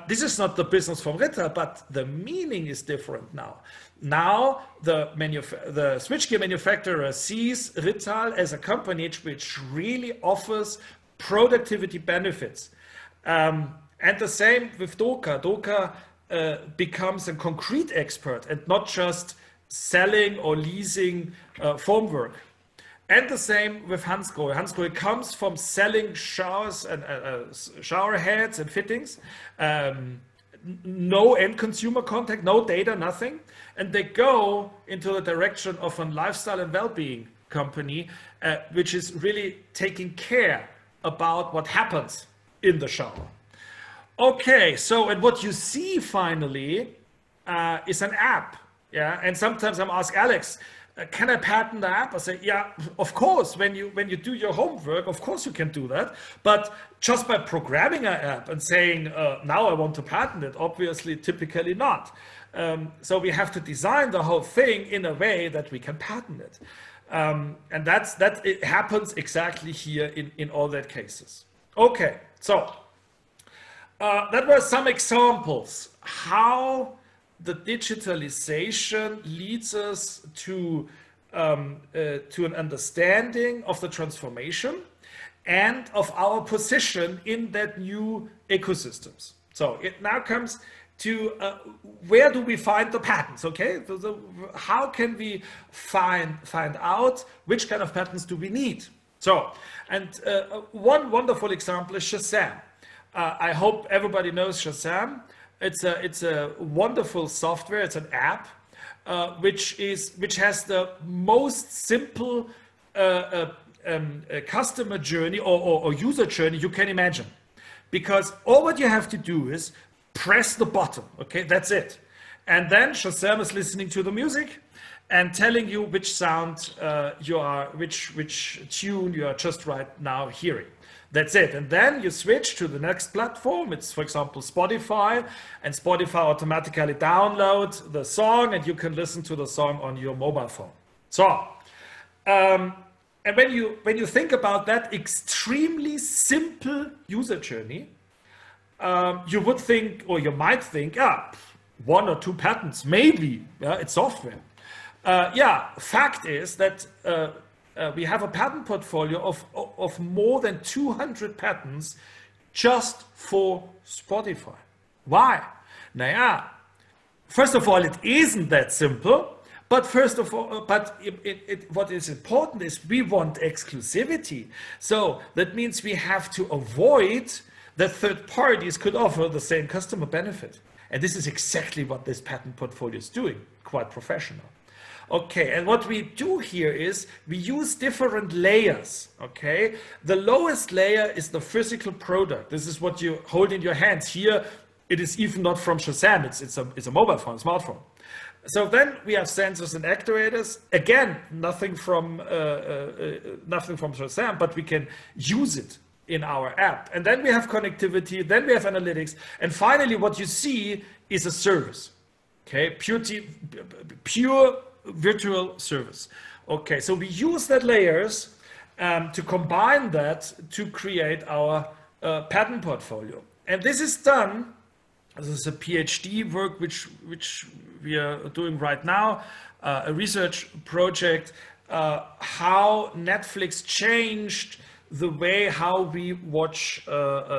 This is not the business from Rittal, but the meaning is different now. Now the switchgear manufacturer sees Rittal as a company which really offers productivity benefits. And the same with Doka. Doka becomes a concrete expert and not just selling or leasing formwork. And the same with Hansgrohe. Hansgrohe comes from selling showers and shower heads and fittings, no end consumer contact, no data, nothing. And they go into the direction of a lifestyle and well-being company, which is really taking care about what happens in the shower. Okay, so and what you see finally is an app. Yeah, and sometimes I'm asked, Alex, can I patent the app? I say, yeah, of course. When you do your homework, of course you can do that. But just by programming an app and saying, now I want to patent it, obviously, typically not. So we have to design the whole thing in a way that we can patent it. And it happens exactly here in all that cases. Okay, so that were some examples how the digitalization leads us to an understanding of the transformation and of our position in that new ecosystems. So it now comes to where do we find the patents? Okay, so how can we find out which kind of patents do we need? So, and one wonderful example is Shazam. I hope everybody knows Shazam. It's a wonderful software. It's an app which has the most simple customer journey or user journey you can imagine, because all what you have to do is press the button. Okay, that's it, and then Shazam is listening to the music and telling you which sound which tune you are just right now hearing. That's it. And then you switch to the next platform. It's, for example, Spotify, and Spotify automatically downloads the song and you can listen to the song on your mobile phone. So, and when you think about that extremely simple user journey, you would think, or you might think, one or two patents, maybe, it's software. Fact is that we have a patent portfolio of more than 200 patents just for Spotify. Why? First of all, it isn't that simple. But what is important is we want exclusivity. So that means we have to avoid that third parties could offer the same customer benefit. And this is exactly what this patent portfolio is doing, quite professional. Okay, and what we do here is we use different layers, okay? The lowest layer is the physical product. This is what you hold in your hands. Here, it is even not from Shazam, it's a mobile phone, smartphone. So then we have sensors and actuators. Again, nothing from Shazam, but we can use it in our app. And then we have connectivity, then we have analytics. And finally, what you see is a service. Okay, pure virtual service. Okay, so we use that layers to combine that to create our patent portfolio. And this is done, this is a PhD work which we are doing right now, a research project, how Netflix changed the way how we watch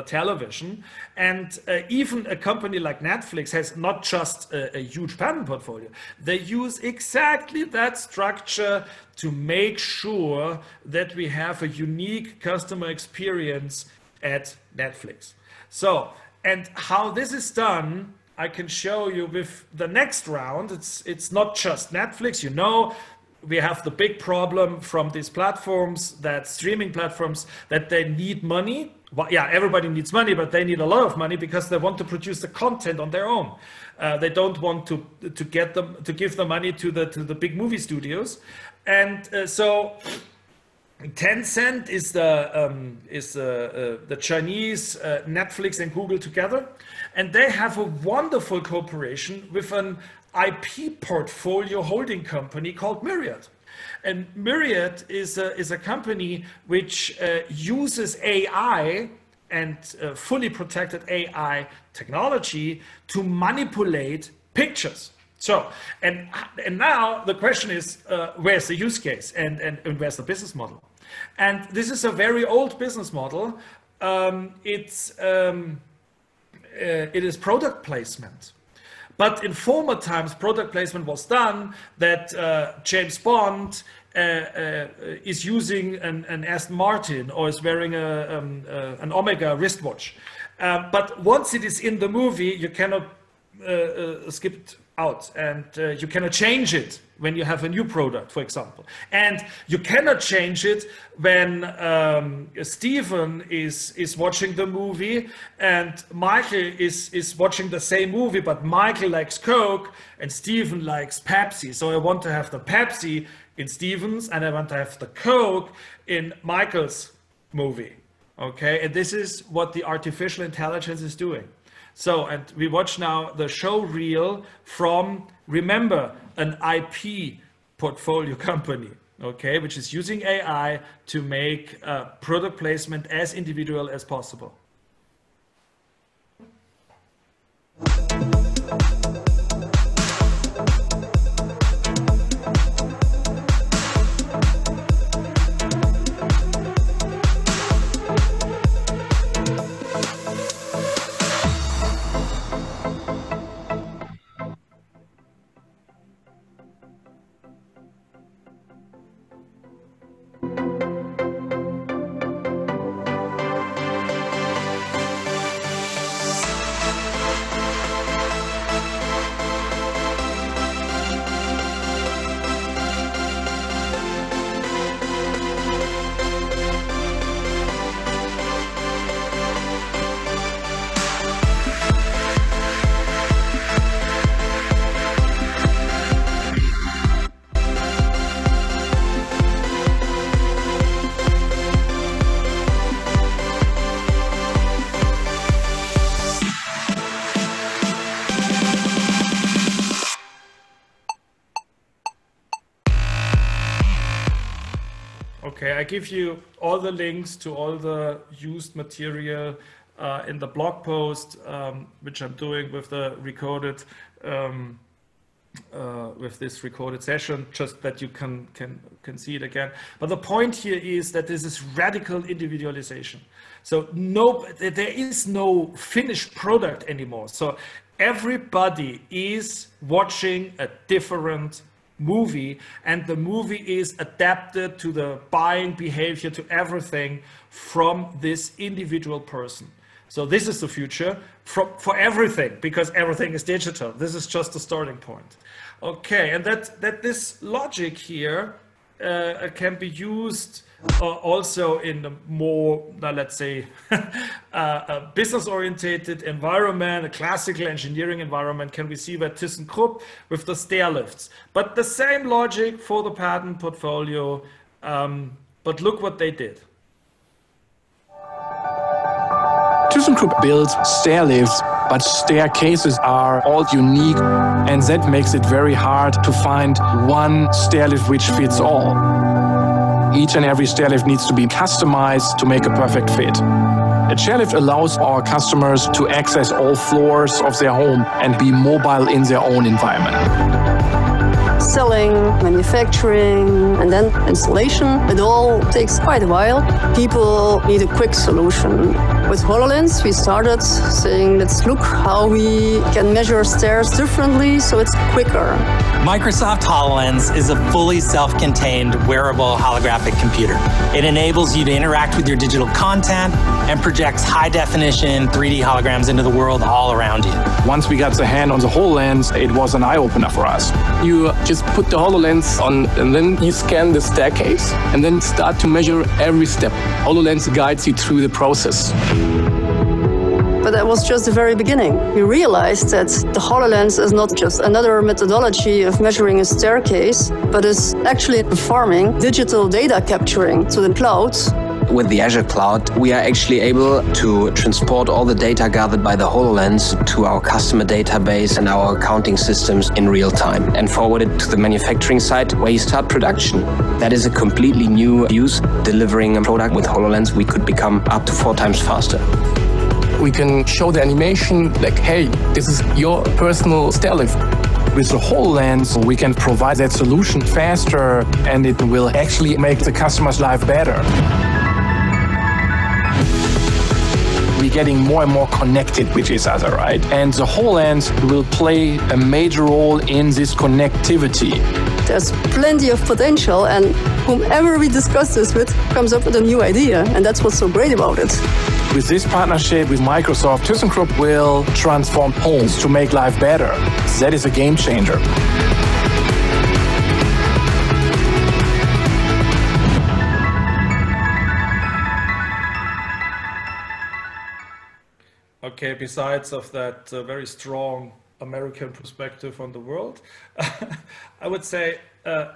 television. And even a company like Netflix has not just a huge patent portfolio. They use exactly that structure to make sure that we have a unique customer experience at Netflix. So, and how this is done, I can show you with the next round. It's not just Netflix, you know. We have the big problem from these platforms, that streaming platforms, that they need money. Well, yeah, everybody needs money, but they need a lot of money because they want to produce the content on their own. They don't want to give the money to the big movie studios, and so Tencent is the Chinese Netflix and Google together, and they have a wonderful cooperation with an IP portfolio holding company called Myriad. And Myriad is a company which uses AI and fully protected AI technology to manipulate pictures. So, and now the question is, where's the use case and where's the business model? And this is a very old business model. It is product placement. But in former times, product placement was done that James Bond is using an Aston Martin or is wearing an Omega wristwatch. But once it is in the movie, you cannot skip it out, and you cannot change it when you have a new product, for example. And you cannot change it when Stephen is watching the movie and Michael is watching the same movie, but Michael likes Coke and Stephen likes Pepsi. So I want to have the Pepsi in Stephen's and I want to have the Coke in Michael's movie. Okay, and this is what the artificial intelligence is doing. So, and we watch now the show reel from, remember, an IP portfolio company, okay, which is using AI to make product placement as individual as possible. Okay, I give you all the links to all the used material in the blog post, which I'm doing with the recorded, with this recorded session, just that you can see it again. But the point here is that this is radical individualization. So there is no finished product anymore. So everybody is watching a different movie, and the movie is adapted to the buying behavior, to everything from this individual person. So this is the future for everything, because everything is digital. This is just the starting point. Okay, and that this logic here can be used also in the more, let's say, a business-oriented environment, a classical engineering environment, can we see that ThyssenKrupp with the stair lifts. But the same logic for the patent portfolio, but look what they did. ThyssenKrupp builds stair lifts, but staircases are all unique, and that makes it very hard to find one stair lift which fits all. Each and every stair lift needs to be customized to make a perfect fit. A chairlift allows our customers to access all floors of their home and be mobile in their own environment. Selling, manufacturing, and then installation, it all takes quite a while. People need a quick solution. With Hololens, we started saying, let's look how we can measure stairs differently so it's quicker. Microsoft HoloLens is a fully self-contained wearable holographic computer. It enables you to interact with your digital content and projects high-definition 3D holograms into the world all around you. Once we got the hand on the HoloLens, it was an eye-opener for us. You just put the HoloLens on and then you scan the staircase and then start to measure every step. HoloLens guides you through the process. But that was just the very beginning. We realized that the HoloLens is not just another methodology of measuring a staircase, but is actually performing digital data capturing to the cloud. With the Azure cloud, we are actually able to transport all the data gathered by the HoloLens to our customer database and our accounting systems in real time and forward it to the manufacturing site where you start production. That is a completely new use. Delivering a product with HoloLens, we could become up to 4 times faster. We can show the animation like, hey, this is your personal stair lift. With the HoloLens, we can provide that solution faster, and it will actually make the customer's life better. We're getting more and more connected with each other, right? And the HoloLens will play a major role in this connectivity. There's plenty of potential, and whomever we discuss this with comes up with a new idea, and that's what's so great about it. With this partnership with Microsoft, ThyssenKrupp will transform homes to make life better. That is a game changer. Okay, besides of that very strong American perspective on the world, I would say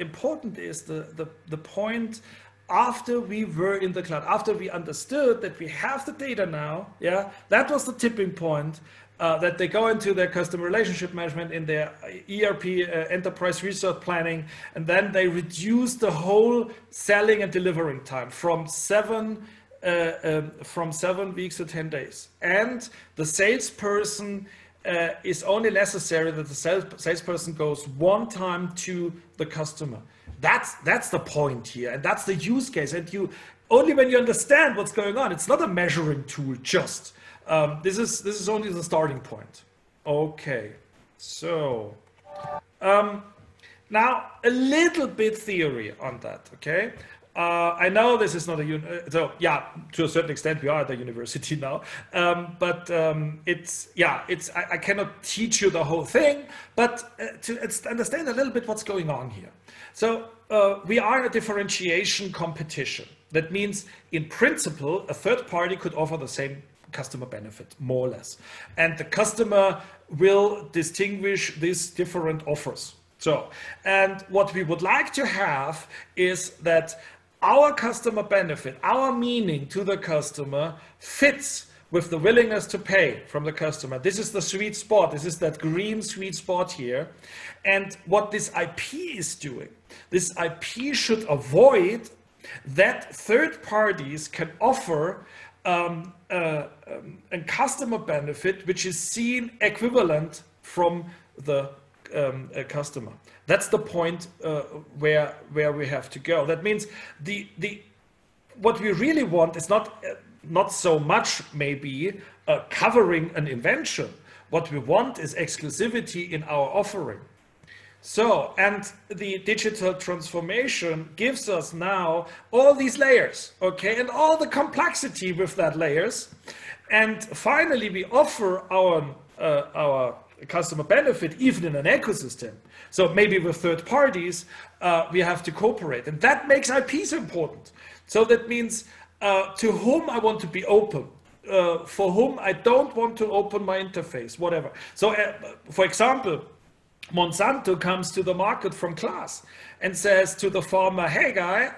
important is the point after we were in the cloud, after we understood that we have the data now, yeah, that was the tipping point, that they go into their customer relationship management in their ERP, enterprise resource planning, and then they reduce the whole selling and delivering time from 7 weeks to 10 days. And the salesperson is only necessary that the salesperson goes one time to the customer. That's the point here, and that's the use case. And you only when you understand what's going on, it's not a measuring tool. Just this is only the starting point. Okay, so now a little bit theory on that. Okay. I know this is not a so yeah, to a certain extent we are at the university now, but I cannot teach you the whole thing, but to understand a little bit what's going on here. So we are in a differentiation competition. That means in principle a third party could offer the same customer benefit, more or less, and the customer will distinguish these different offers. So, and what we would like to have is that our customer benefit, our meaning to the customer fits with the willingness to pay from the customer. This is the sweet spot. This is that green sweet spot here. And what this IP is doing, this IP should avoid that third parties can offer a customer benefit which is seen equivalent from the customer. That's the point where we have to go. That means what we really want is not so much maybe covering an invention. What we want is exclusivity in our offering. So, and the digital transformation gives us now all these layers, okay, and all the complexity with that layers. And finally, we offer our customer benefit, even in an ecosystem. So maybe with third parties, we have to cooperate. And that makes IPs important. So that means to whom I want to be open, for whom I don't want to open my interface, whatever. So for example, Monsanto comes to the market from class and says to the farmer, hey guy,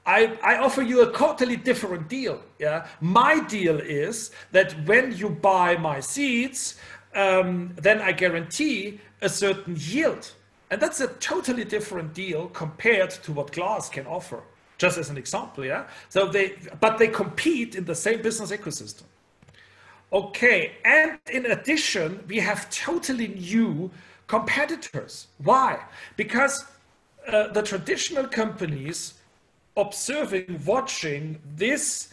I offer you a totally different deal. Yeah, my deal is that when you buy my seeds, then I guarantee a certain yield. And that's a totally different deal compared to what glass can offer, just as an example. Yeah, so but they compete in the same business ecosystem. Okay, and in addition, we have totally new competitors. Why? Because the traditional companies observing, watching this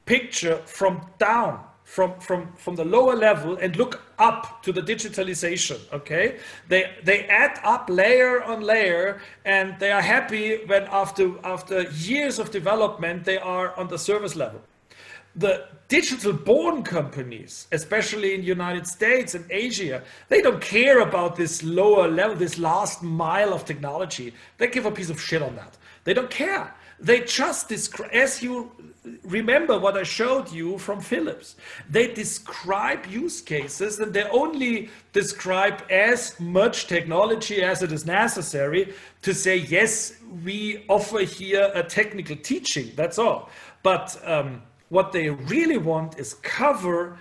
picture from down, from the lower level and look up to the digitalization, okay? They add up layer on layer and they are happy when after years of development, they are on the service level. The digital born companies, especially in the United States and Asia, they don't care about this lower level, this last mile of technology. They give a piece of shit on that. They don't care. They just describe, as you remember what I showed you from Philips, they describe use cases and they only describe as much technology as it is necessary to say, yes, we offer here a technical teaching, that's all. But what they really want is cover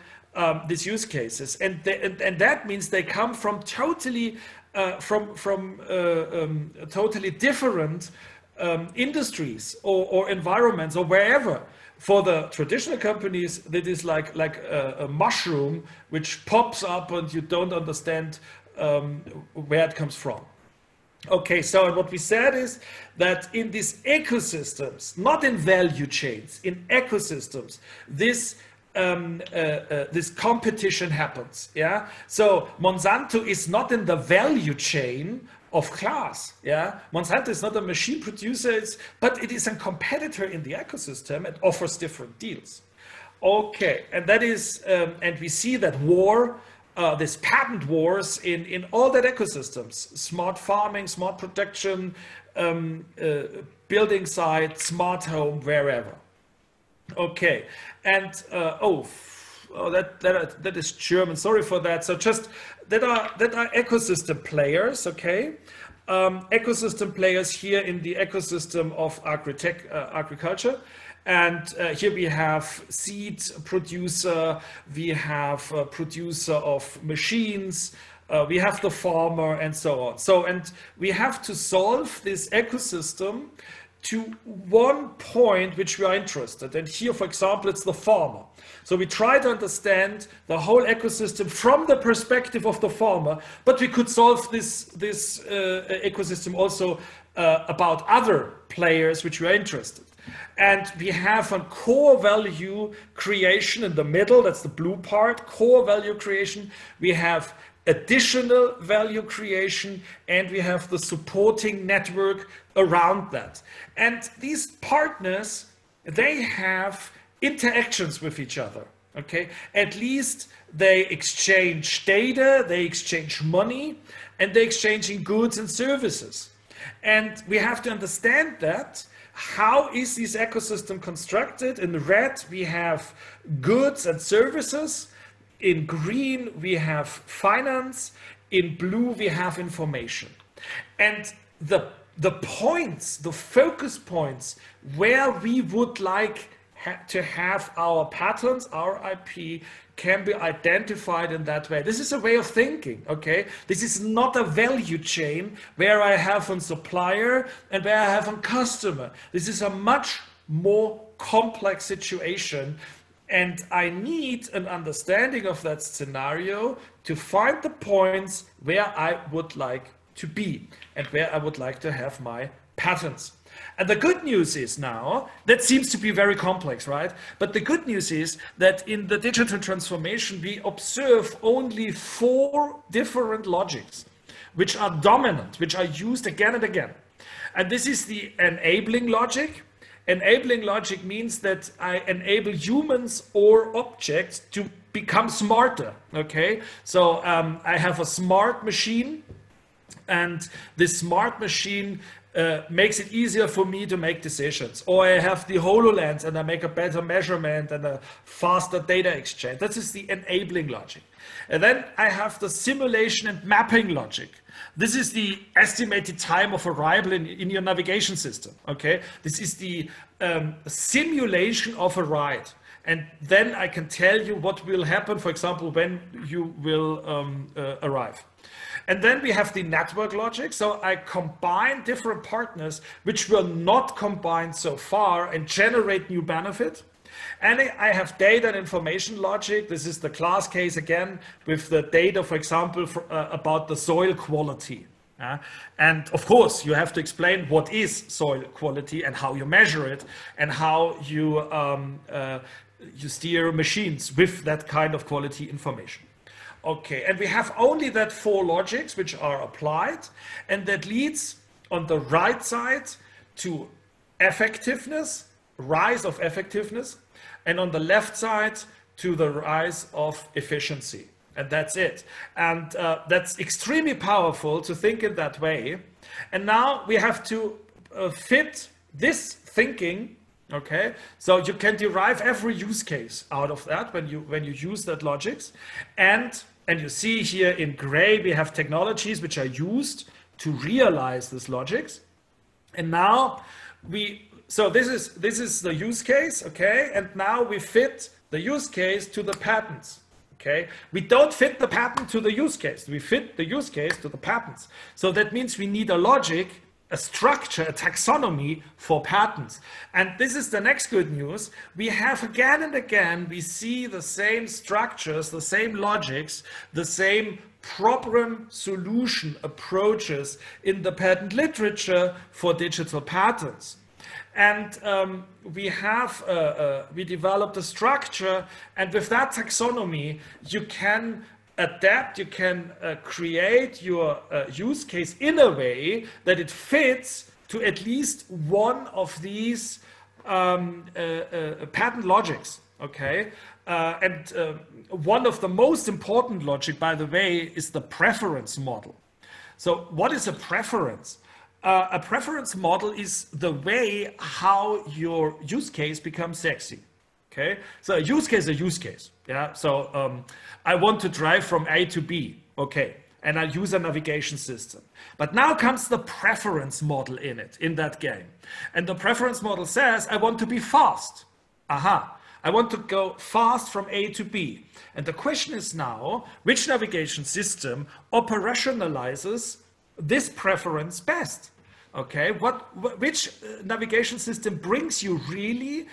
these use cases, and that means they come from totally totally different industries or environments or wherever. For the traditional companies, that is like a mushroom which pops up and you don't understand where it comes from. Okay, so what we said is that in these ecosystems, not in value chains, in ecosystems, this competition happens. Yeah, so Monsanto is not in the value chain of class. Yeah, Monsanto is not a machine producer, but it is a competitor in the ecosystem and offers different deals. Okay, and that is, and we see that this patent wars in all that ecosystems, smart farming, smart production, building sites, smart home, wherever. Okay, and that is German. Sorry for that. So just that are ecosystem players. Okay, ecosystem players here in the ecosystem of agriculture. And here we have seed producer, we have a producer of machines, we have the farmer, and so on. So, and we have to solve this ecosystem to one point which we are interested in. And here, for example, it's the farmer. So we try to understand the whole ecosystem from the perspective of the farmer, but we could solve this ecosystem also about other players which we are interested. And we have a core value creation in the middle, that's the blue part, core value creation. We have additional value creation, and we have the supporting network around that. And these partners, they have interactions with each other, okay? At least they exchange data, they exchange money, and they exchange goods and services. And we have to understand that. How is this ecosystem constructed? In red, we have goods and services. In green, we have finance. In blue, we have information. And the points, the focus points where we would like to have our patents, our IP, can be identified in that way. This is a way of thinking, okay? This is not a value chain where I have a supplier and where I have a customer. This is a much more complex situation, and I need an understanding of that scenario to find the points where I would like to be and where I would like to have my patents. And the good news is now, that seems to be very complex, right? But the good news is that in the digital transformation, we observe only 4 different logics, which are dominant, which are used again and again. And this is the enabling logic. Enabling logic means that I enable humans or objects to become smarter. Okay, so I have a smart machine, and this smart machine makes it easier for me to make decisions. Or I have the HoloLens and I make a better measurement and a faster data exchange. That is the enabling logic. And then I have the simulation and mapping logic. This is the estimated time of arrival in your navigation system. Okay, this is the simulation of a ride. And then I can tell you what will happen, for example, when you will arrive. And then we have the network logic. So I combine different partners which were not combined so far and generate new benefit. And I have data and information logic. This is the class case again with the data, for example, about the soil quality. And of course, you have to explain what is soil quality and how you measure it and how you steer machines with that kind of quality information. Okay, and we have only that 4 logics which are applied, and that leads on the right side to effectiveness, rise of effectiveness, and on the left side to the rise of efficiency. And that's it. And that's extremely powerful to think in that way. And now we have to fit this thinking. Okay, so you can derive every use case out of that when you use that logics, and you see here in gray we have technologies which are used to realize this logics, and now so this is the use case. Okay, and now we fit the use case to the patents. Okay, we don't fit the patent to the use case. We fit the use case to the patents. So that means we need a logic, a structure, a taxonomy for patents. And this is the next good news. We have again and again, we see the same structures, the same logics, the same problem solution approaches in the patent literature for digital patents. And we developed a structure, and with that taxonomy, you can adapt, you can create your use case in a way that it fits to at least one of these patent logics. Okay, and one of the most important logic, by the way, is the preference model. So what is a preference? A preference model is the how your use case becomes sexy. Okay, so a use case is a use case. Yeah, so I want to drive from A to B. Okay, and I use a navigation system. But now comes the preference model in that game. And the preference model says, I want to be fast. Aha, I want to go fast from A to B. And the question is now, which navigation system operationalizes this preference best? Okay, which navigation system brings you really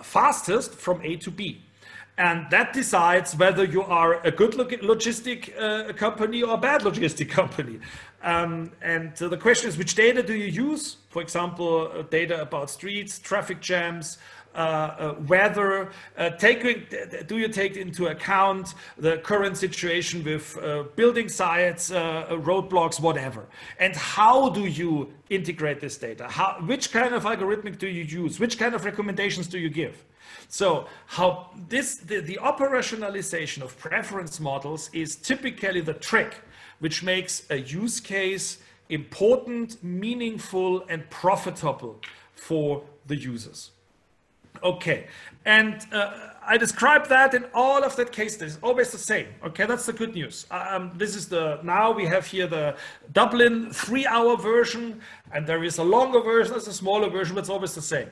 fastest from A to B? And that decides whether you are a good logistic company or a bad logistic company. And the question is, which data do you use? For example, data about streets, traffic jams, weather. Do you take into account the current situation with building sites, roadblocks, whatever? And how do you integrate this data? Which kind of algorithmic do you use? Which kind of recommendations do you give? So how the operationalization of preference models is typically the trick which makes a use case important, meaningful, and profitable for the users. Okay, and I described that in all of that case studies, always the same. Okay, that's the good news. This is now we have here the Dublin 3-hour version, and there is a longer version, there's a smaller version, but it's always the same.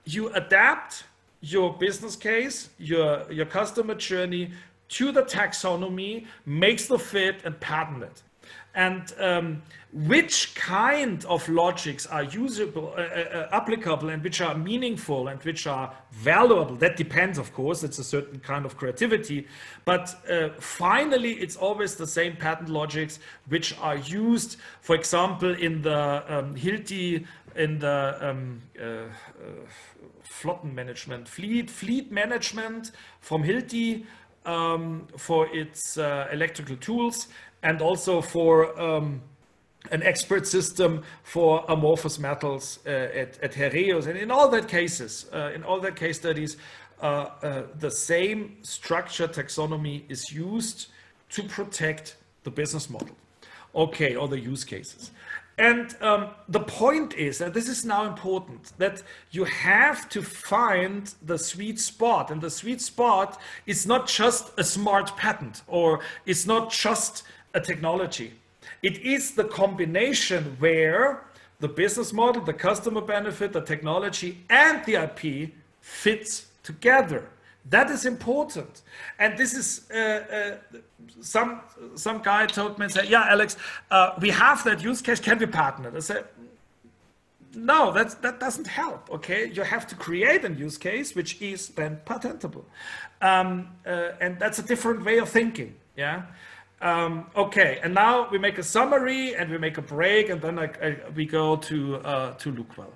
You adapt your business case, your customer journey to the taxonomy, makes the fit, and patent it. And which kind of logics are usable, applicable, and which are meaningful and which are valuable, that depends, of course. It's a certain kind of creativity. But finally, it's always the same patent logics which are used, for example, in the Hilti, in the fleet management from Hilti for its electrical tools, and also for an expert system for amorphous metals at Heraeus. And in all that cases, in all that case studies, the same structure taxonomy is used to protect the business model, okay, or the use cases. And the point is, and this is now important, that you have to find the sweet spot. And the sweet spot is not just a smart patent, or it's not just a technology. It is the combination where the business model, the customer benefit, the technology, and the IP fits together. That is important. And this is, some guy told me and said, yeah, Alex, we have that use case, can we patent it? I said, no, that doesn't help, okay? You have to create a use case which is then patentable. And that's a different way of thinking, yeah? Okay, and now we make a summary and we make a break, and then we go to LUQEL.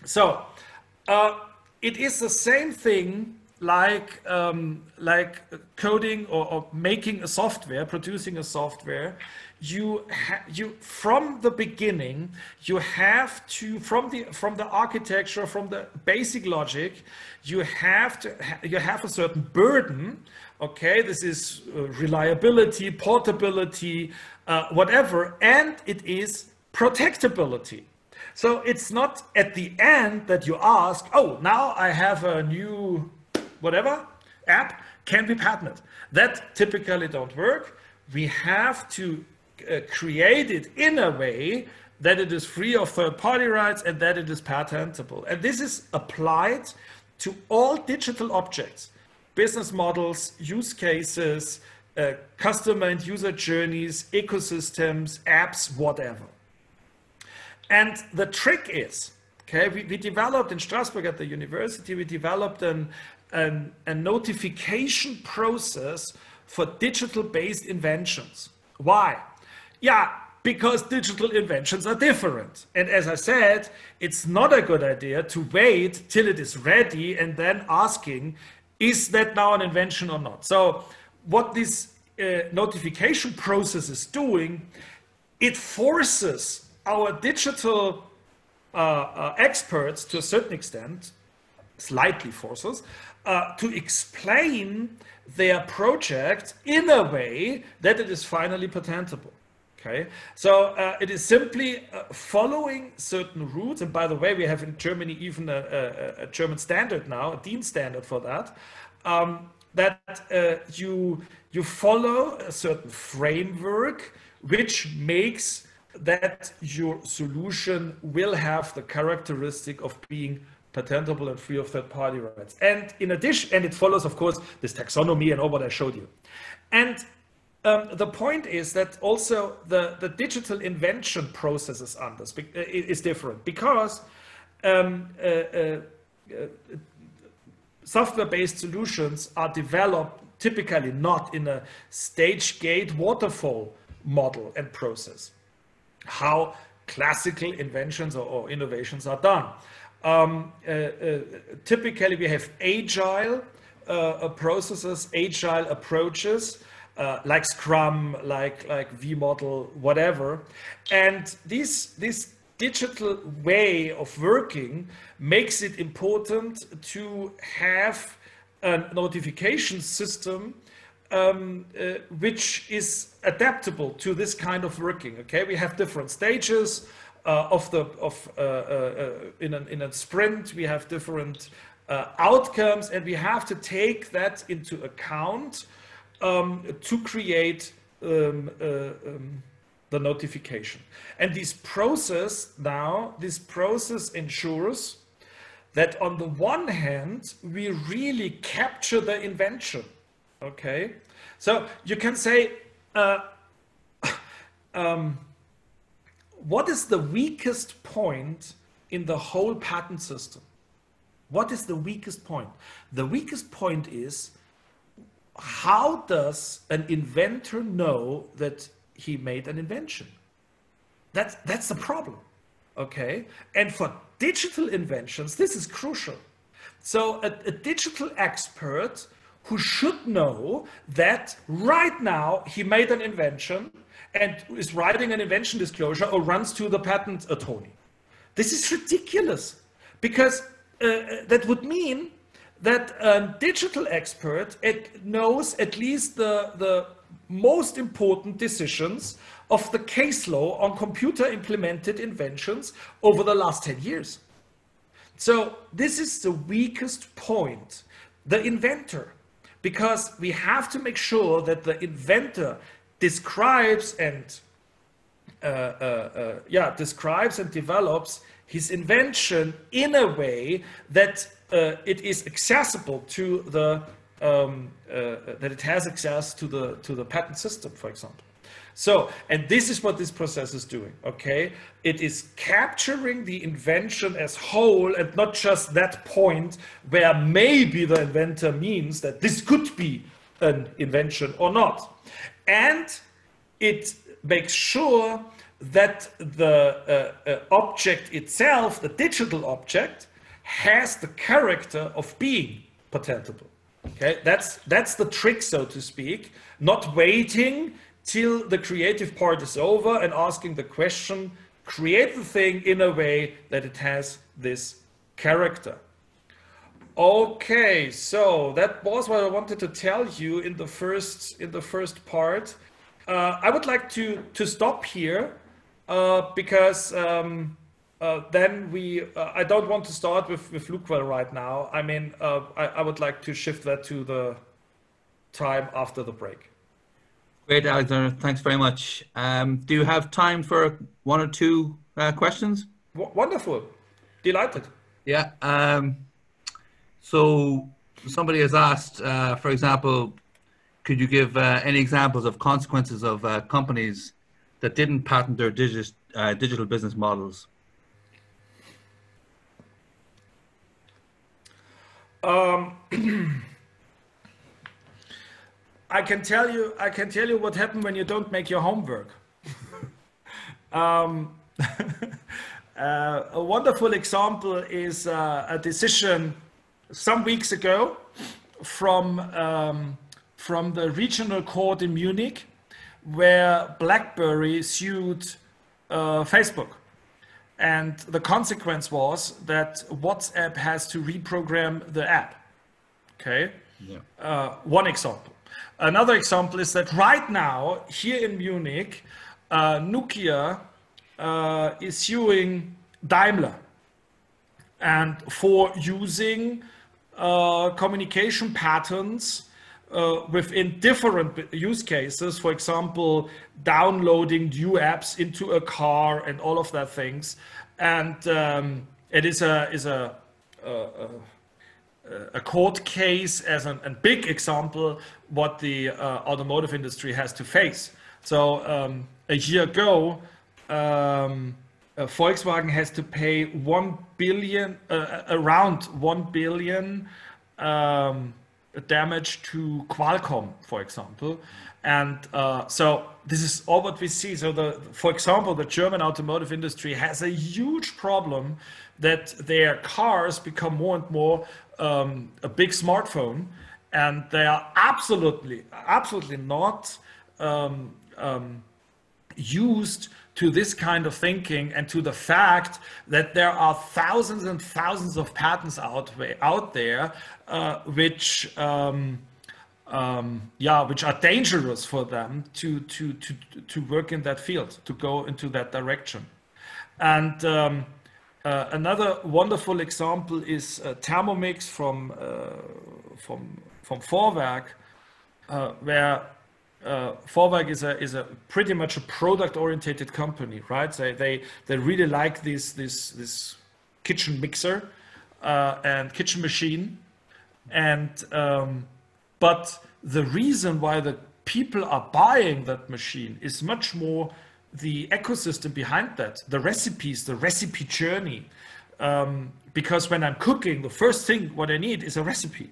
So, it is the same thing like coding or making a software, producing a software. You from the beginning, you have to, from the architecture, from the basic logic, you have a certain burden. Okay, this is reliability, portability, whatever, and it is protectability. So it's not at the end that you ask, oh, now I have a new whatever app, can we patent it? That typically don't work. We have to create it in a way that it is free of third-party rights and that it is patentable. And this is applied to all digital objects, business models, use cases, customer and user journeys, ecosystems, apps, whatever. And the trick is, okay, we developed in Strasbourg at the university, we developed a notification process for digital-based inventions. Why? Yeah, because digital inventions are different. And as I said, it's not a good idea to wait till it is ready and then asking, is that now an invention or not? So what this notification process is doing, it forces our digital experts, to a certain extent, slightly forces, to explain their project in a way that it is finally patentable. Okay, so it is simply following certain routes, and by the way, we have in Germany even a German standard now, a DIN standard for that. That you follow a certain framework which makes that your solution will have the characteristic of being patentable and free of third-party rights. And in addition, and it follows, of course, this taxonomy and all what I showed you. And the point is that also the digital invention process is different, because software-based solutions are developed typically not in a stage gate waterfall model and process, how classical inventions or innovations are done. Typically we have agile processes, agile approaches, like Scrum, like V-model, whatever. And this digital way of working makes it important to have a notification system which is adaptable to this kind of working. Okay, we have different stages in a sprint. We have different outcomes, and we have to take that into account to create the notification. And this process ensures that on the one hand, we really capture the invention. Okay, so you can say, what is the weakest point in the whole patent system? What is the weakest point? The weakest point is, how does an inventor know that he made an invention? That's the problem, okay? And for digital inventions, this is crucial. So a digital expert who should know that right now he made an invention and is writing an invention disclosure or runs to the patent attorney. This is ridiculous, because that would mean that a digital expert knows at least the most important decisions of the case law on computer implemented inventions over the last 10 years. So this is the weakest point, the inventor, because we have to make sure that the inventor describes and develops his invention in a way that it is accessible to the that it has access to the patent system, for example. So, and this is what this process is doing, okay? It is capturing the invention as whole and not just that point where maybe the inventor means that this could be an invention or not. And it makes sure that the object itself, the digital object, has the character of being patentable. Okay, that's the trick, so to speak, not waiting till the creative part is over and asking the question, create the thing in a way that it has this character. Okay, so that was what I wanted to tell you in the first part. I would like to stop here because then I don't want to start with LUQEL right now. I mean, I would like to shift that to the time after the break. Great, Alexander. Thanks very much. Do you have time for one or two questions? Wonderful. Delighted. Yeah. So somebody has asked, for example, could you give any examples of consequences of companies that didn't patent their digital business models? I can tell you what happened when you don't make your homework. A wonderful example is a decision some weeks ago from the regional court in Munich, where BlackBerry sued Facebook. And the consequence was that WhatsApp has to reprogram the app. Okay, yeah. One example. Another example is that right now, here in Munich, Nokia is suing Daimler and for using communication patterns within different use cases, for example, downloading new apps into a car and all of that things. And it is a court case as a big example what the automotive industry has to face. So a year ago, Volkswagen has to pay 1 billion, around 1 billion damage to Qualcomm, for example. And so this is all what we see. So for example, the German automotive industry has a huge problem that their cars become more and more a big smartphone, and they are absolutely not used to this kind of thinking and to the fact that there are thousands and thousands of patents out there which are dangerous for them to work in that field, to go into that direction. And another wonderful example is Thermomix from Vorwerk, where Vorwerk is a pretty much a product-oriented company, right? They really like this kitchen mixer and kitchen machine, and but the reason why the people are buying that machine is much more the ecosystem behind that, the recipes, the recipe journey. Because when I'm cooking, the first thing what I need is a recipe.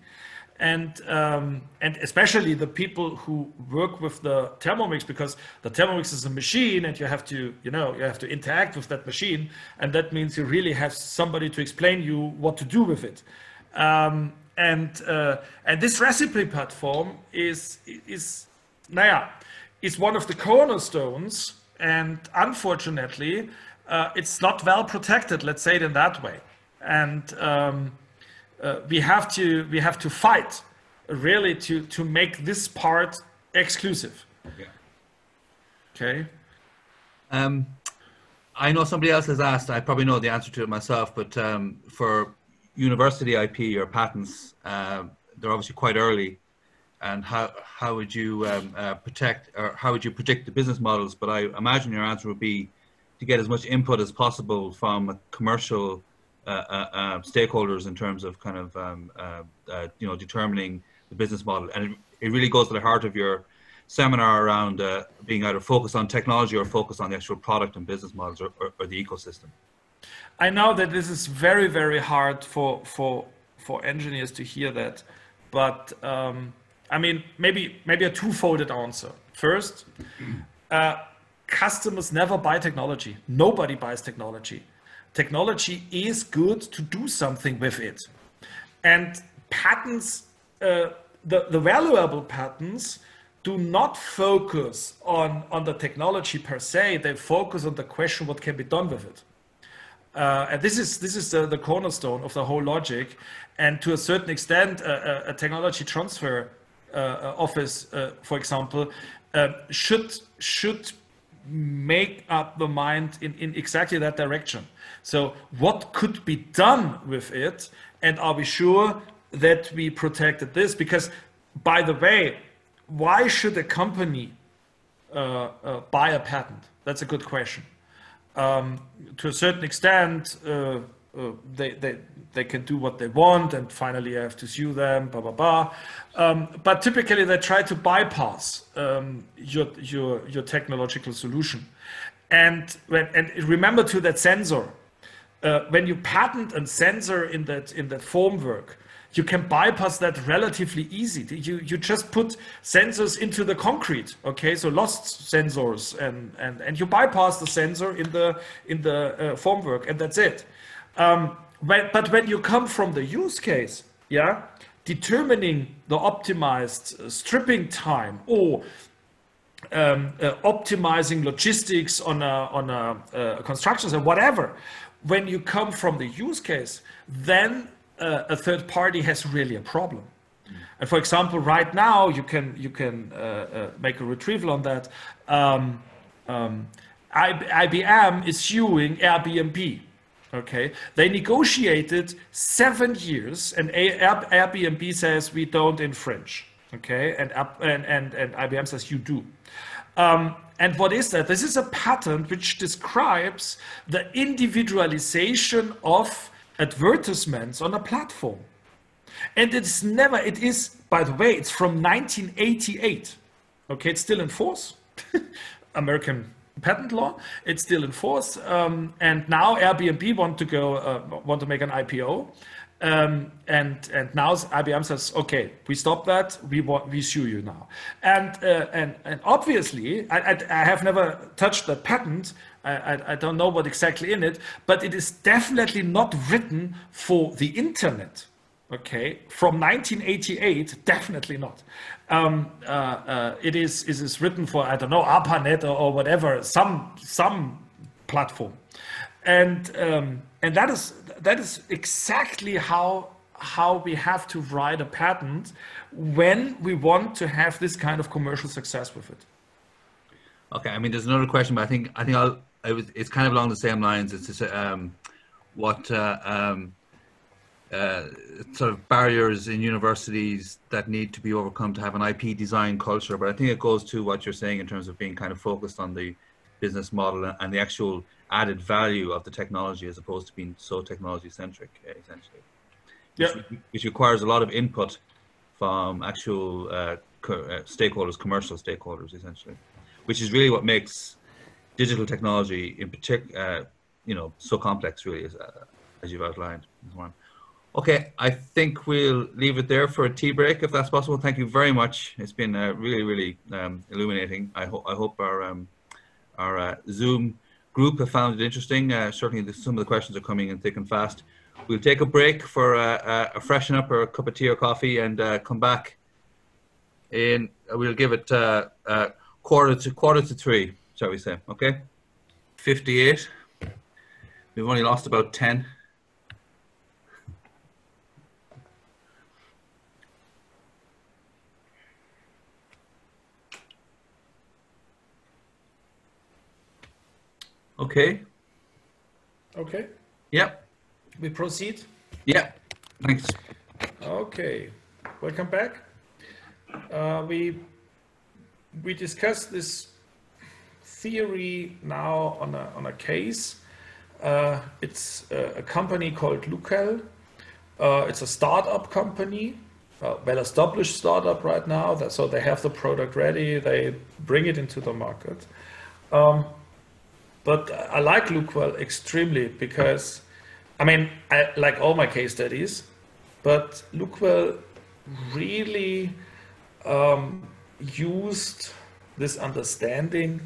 And especially the people who work with the Thermomix, because the Thermomix is a machine and you have to interact with that machine. And that means you really have somebody to explain you what to do with it. And this recipe platform is one of the cornerstones, and unfortunately, it's not well protected, let's say it in that way. And we have to fight really to make this part exclusive. Yeah. Okay. I know somebody else has asked, I probably know the answer to it myself, but for university IP or patents, they're obviously quite early. And how would you protect, or how would you predict the business models? But I imagine your answer would be to get as much input as possible from commercial stakeholders in terms of kind of determining the business model. And it really goes to the heart of your seminar around being either focused on technology or focused on the actual product and business models or the ecosystem. I know that this is very, very hard for engineers to hear that, but I mean, maybe a two-folded answer. First, customers never buy technology. Nobody buys technology. Technology is good to do something with it. And patents, the valuable patents do not focus on the technology per se. They focus on the question what can be done with it. And this is the cornerstone of the whole logic. And to a certain extent, a technology transfer office, for example, should make up the mind in exactly that direction. So what could be done with it, and are we sure that we protected this? Because, by the way, why should a company buy a patent? That's a good question. To a certain extent, they can do what they want, and finally I have to sue them, blah, blah, blah. But typically they try to bypass your technological solution. And remember to that sensor, when you patent a sensor in that formwork, you can bypass that relatively easy. You just put sensors into the concrete, okay? So lost sensors, and you bypass the sensor in the formwork, and that's it. But when you come from the use case, yeah, determining the optimized stripping time or optimizing logistics on a construction or whatever, when you come from the use case, then a third party has really a problem. And for example, right now you can make a retrieval on that. IBM is suing Airbnb. Okay, they negotiated 7 years, and Airbnb says we don't infringe. Okay, and IBM says you do. And what is that? This is a patent which describes the individualization of advertisements on a platform. And it is, by the way, it's from 1988. Okay, it's still in force. American patent law, it's still in force. And now Airbnb want to make an IPO. And now IBM says, okay, we stop that, we sue you now. And obviously, I have never touched that patent. I don't know what exactly in it, but it is definitely not written for the internet. Okay, from 1988, definitely not. It is written for, I don't know, ARPANET or whatever, some platform, and that is exactly how we have to write a patent when we want to have this kind of commercial success with it. Okay, I mean, there's another question, but I think it's kind of along the same lines. It's just, what sort of barriers in universities that need to be overcome to have an IP design culture. But I think it goes to what you're saying in terms of being kind of focused on the business model and the actual added value of the technology as opposed to being so technology centric, essentially. Yeah. Which requires a lot of input from actual stakeholders, commercial stakeholders, essentially, which is really what makes digital technology in particular, so complex, really, as you've outlined. Okay, I think we'll leave it there for a tea break, if that's possible. Thank you very much. It's been really, really illuminating. I hope our Zoom group have found it interesting. Certainly some of the questions are coming in thick and fast. We'll take a break for a freshen up or a cup of tea or coffee, and come back in. We'll give it quarter to three, shall we say? Okay, 58. We've only lost about 10. okay? Okay. Yep. We proceed. Yep. Thanks. Okay. Welcome back. We discussed this theory now on a case. It's a company called LUQEL. It's a startup company, well-established startup right now. So they have the product ready. They bring it into the market. But I like LUQEL extremely because, I mean, I like all my case studies, but LUQEL really used this understanding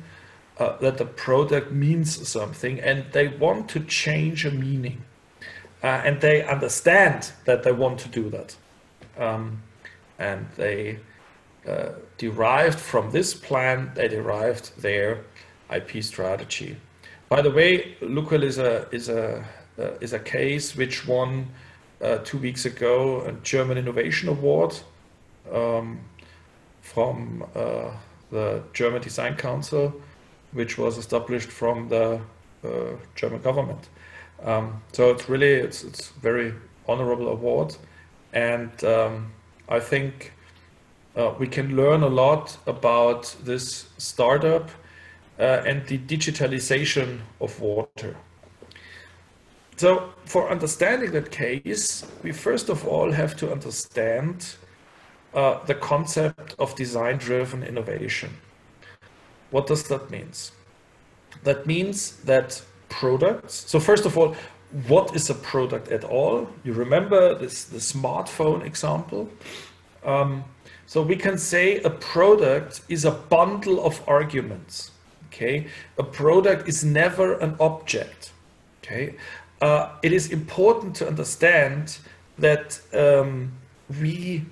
that the product means something, and they want to change a meaning. And they understand that they want to do that. And they derived from this plan, they derived their IP strategy. By the way, LUQEL is a case which won 2 weeks ago a German Innovation Award from the German Design Council, which was established from the German government. So it's really, it's very honorable award. And I think we can learn a lot about this startup and the digitalization of water. So for understanding that case, we first of all have to understand the concept of design-driven innovation. What does that mean? That means that products, so first of all, what is a product at all? You remember the smartphone example? So we can say a product is a bundle of arguments. Okay, a product is never an object. Okay, it is important to understand that we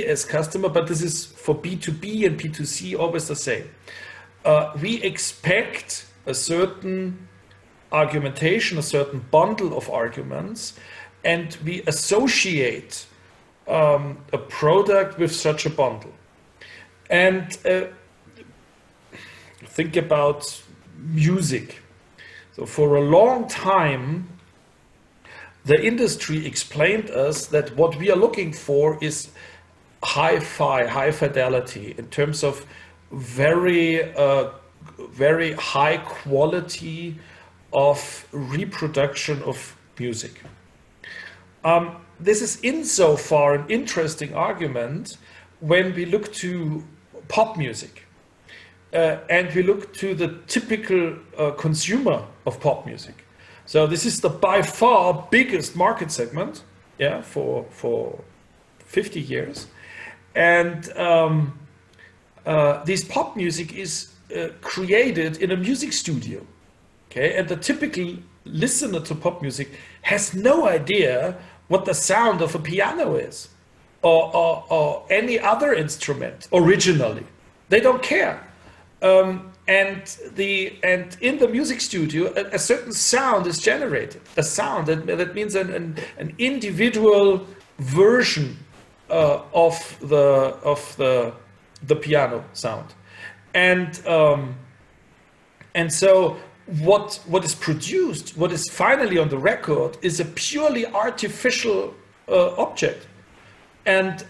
as customer, but this is for B2B and B2C always the same. We expect a certain argumentation, a certain bundle of arguments, and we associate a product with such a bundle. And think about music. So for a long time, the industry explained us that what we are looking for is hi-fi, high fidelity, in terms of very high quality of reproduction of music. This is insofar an interesting argument when we look to pop music and we look to the typical consumer of pop music. So this is the by far biggest market segment, yeah, for 50 years. And this pop music is created in a music studio. Okay, and the typical listener to pop music has no idea what the sound of a piano is or any other instrument originally. They don't care. And in the music studio, a certain sound is generated. A sound that means an individual version of the piano sound, and so what is produced, what is finally on the record, is a purely artificial object, and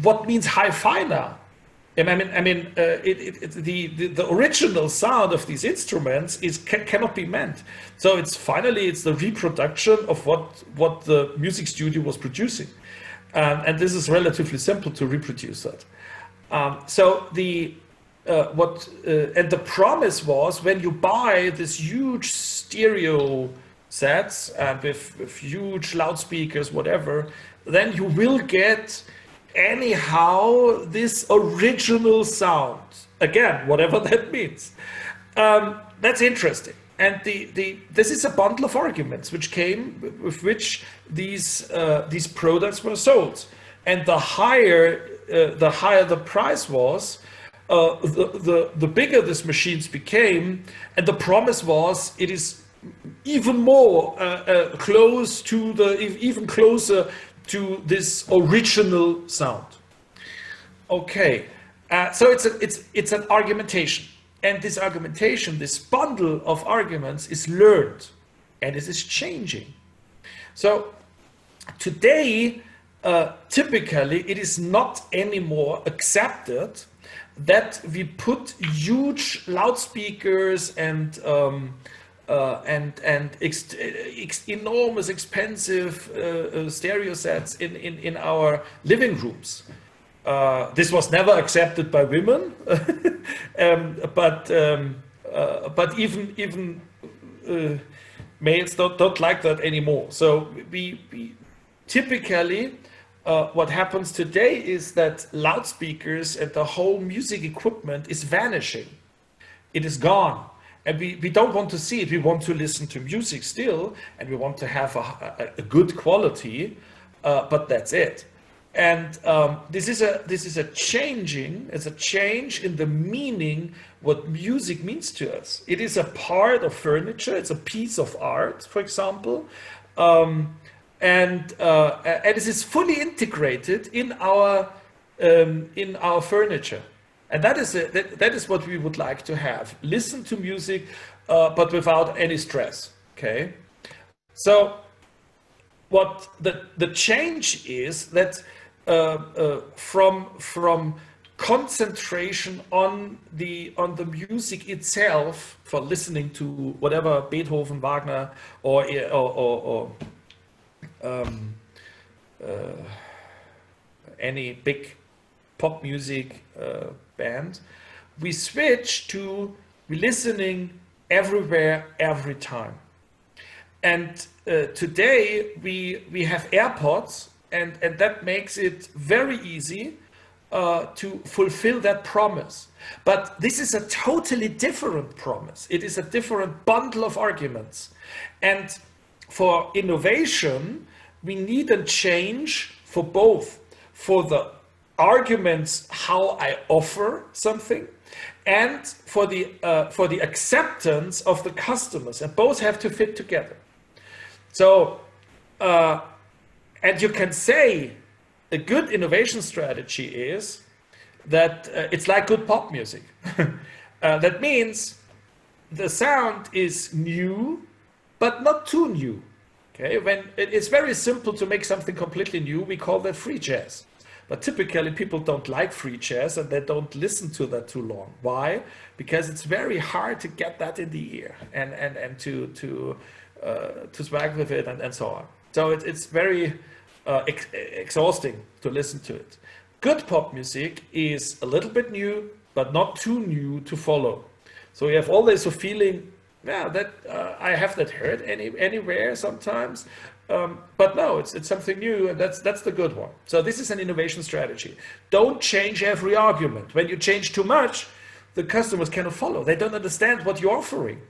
what means hi-fi now? The original sound of these instruments cannot be meant. So it's the reproduction of what the music studio was producing, and this is relatively simple to reproduce that. So the promise was, when you buy this huge stereo sets and with huge loudspeakers, whatever, then you will get anyhow this original sound, again, whatever that means. That's interesting. And this is a bundle of arguments which came with which these products were sold. And the higher the price was, the bigger these machines became, and the promise was it is even more even closer to this original sound. Okay, so it's an argumentation. And this argumentation, this bundle of arguments is learned, and it is changing. So today, typically, it is not anymore accepted that we put huge loudspeakers and enormous expensive stereo sets in our living rooms. This was never accepted by women, but even males don't like that anymore. So we typically, what happens today is that loudspeakers and the whole music equipment is vanishing. It is gone. And we don't want to see it. We want to listen to music still, and we want to have a good quality, but that's it. And this is a change in the meaning what music means to us. It is a part of furniture. It's a piece of art, for example, and it is fully integrated in our furniture. And that is what we would like to have. Listen to music, but without any stress. Okay. So what the change is that from concentration on the music itself for listening to whatever Beethoven, Wagner, or any big pop music band, we switch to listening everywhere, every time. And today we have AirPods, and that makes it very easy to fulfill that promise. But this is a totally different promise. It is a different bundle of arguments. And for innovation, we need a change for both, for the arguments how I offer something, and for the acceptance of the customers, and both have to fit together. So, and you can say a good innovation strategy is that it's like good pop music. That means the sound is new, but not too new. Okay, when it's very simple to make something completely new, we call that free jazz. But typically people don't like free jazz, and they don't listen to that too long. Why? Because it's very hard to get that in the ear and to swag with it and so on. So it's very exhausting to listen to it. Good pop music is a little bit new, but not too new to follow. So you have always a feeling, yeah, that I have that heard anywhere sometimes. But no, it's something new, and that's the good one. So this is an innovation strategy. Don't change every argument. When you change too much, the customers cannot follow. They don't understand what you're offering.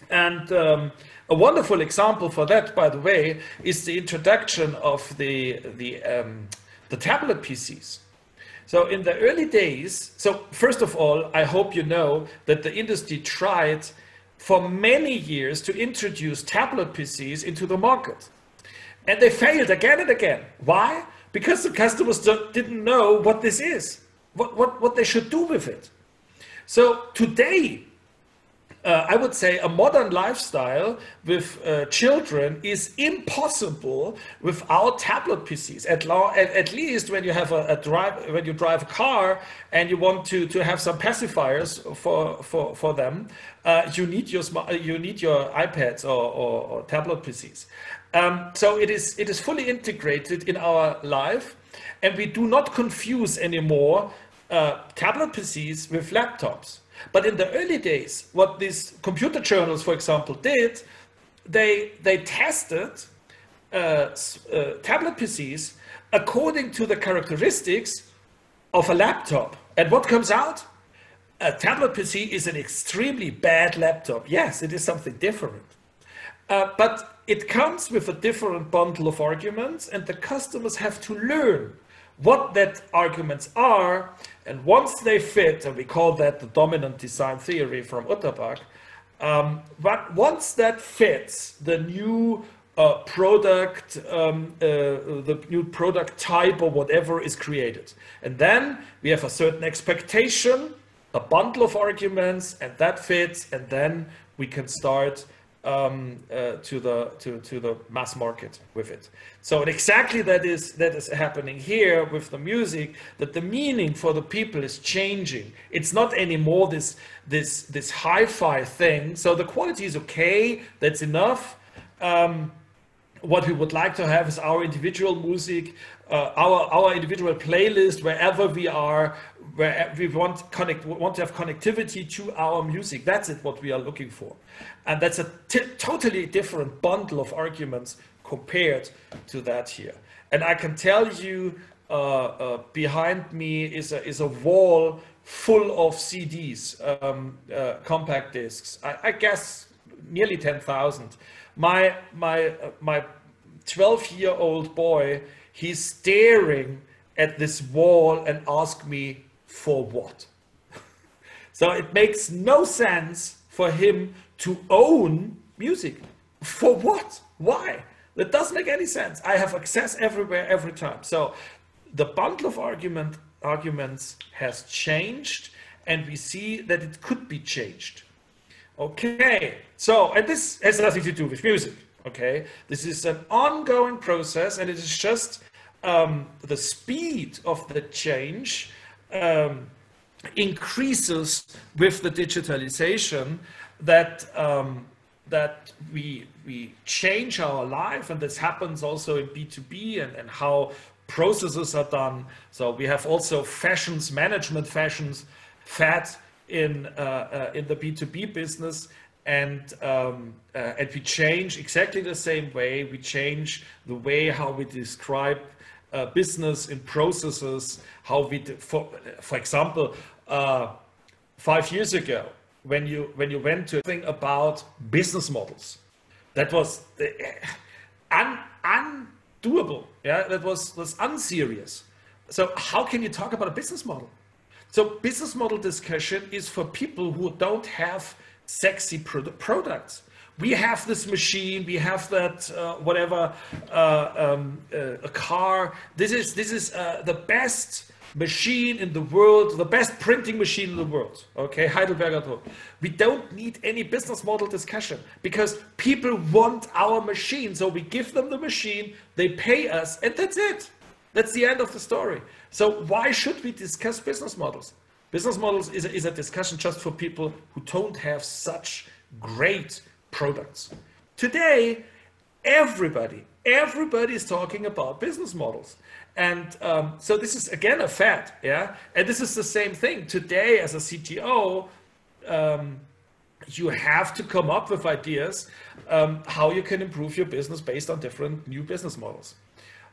And a wonderful example for that, by the way, is the introduction of the tablet PCs. So in the early days, so first of all, I hope you know that the industry tried for many years to introduce tablet PCs into the market. And they failed again and again. Why? Because the customers didn't know what this is, what they should do with it. So today, I would say a modern lifestyle with children is impossible without tablet PCs. At least when you have when you drive a car and you want to have some pacifiers for them, you need your iPads or tablet PCs. So it is fully integrated in our life, and we do not confuse anymore tablet PCs with laptops. But in the early days, what these computer journals, for example, did, they tested tablet PCs according to the characteristics of a laptop. And what comes out? A tablet PC is an extremely bad laptop. Yes, it is something different. But it comes with a different bundle of arguments, and the customers have to learn what that arguments are, and once they fit, and we call that the dominant design theory from Utterbach, but once that fits the new product, the new product type or whatever is created, and then we have a certain expectation a bundle of arguments, and that fits, and then we can start to the mass market with it. So exactly that is happening here with the music, that the meaning for the people is changing. It's not anymore this hi-fi thing. So the quality is okay, that's enough. What we would like to have is our individual music, our individual playlist wherever we are, where we want to have connectivity to our music. That's it, what we are looking for. And that's a totally different bundle of arguments compared to that here. And I can tell you, behind me is a wall full of CDs, compact discs. I guess nearly 10,000. My 12-year-old boy, he's staring at this wall and asks me, for what? So it makes no sense for him to own music. For what? Why? That doesn't make any sense. I have access everywhere, every time. So the bundle of arguments has changed, and we see that it could be changed. Okay, so, and this has nothing to do with music, okay? This is an ongoing process, and it is just the speed of the change increases with the digitalization, that we change our life, and this happens also in B2B and how processes are done. So we have also fashions, management fashions, fad in the B2B business, and we change exactly the same way. We change the way how we describe business in processes, how we for example, 5 years ago, when you went to think about business models, that was undoable. Yeah, that was unserious. So how can you talk about a business model? So business model discussion is for people who don't have sexy products. We have this machine, we have that whatever, a car. This is the best machine in the world, the best printing machine in the world. Okay, Heidelberger Druck. We don't need any business model discussion because people want our machine. So we give them the machine, they pay us, and that's it. That's the end of the story. So why should we discuss business models? Business models is a discussion just for people who don't have such great products. Today, everybody is talking about business models. And so this is again a fad, yeah? And this is the same thing. Today, as a CTO, you have to come up with ideas how you can improve your business based on different new business models.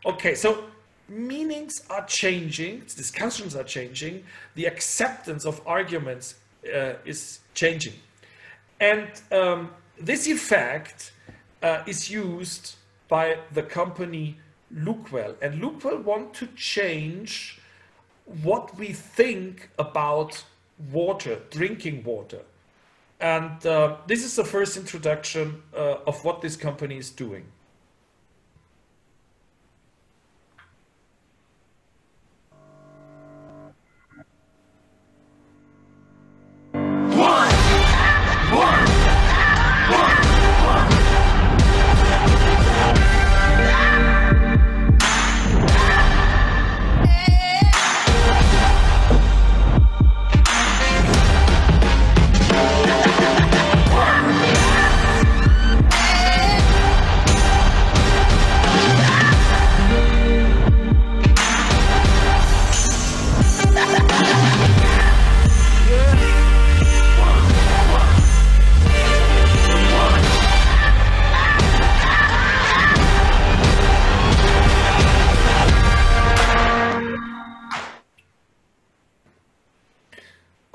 Okay, so meanings are changing, discussions are changing, the acceptance of arguments is changing. And this effect is used by the company LUQEL. And LUQEL want to change what we think about water, drinking water. And this is the first introduction of what this company is doing.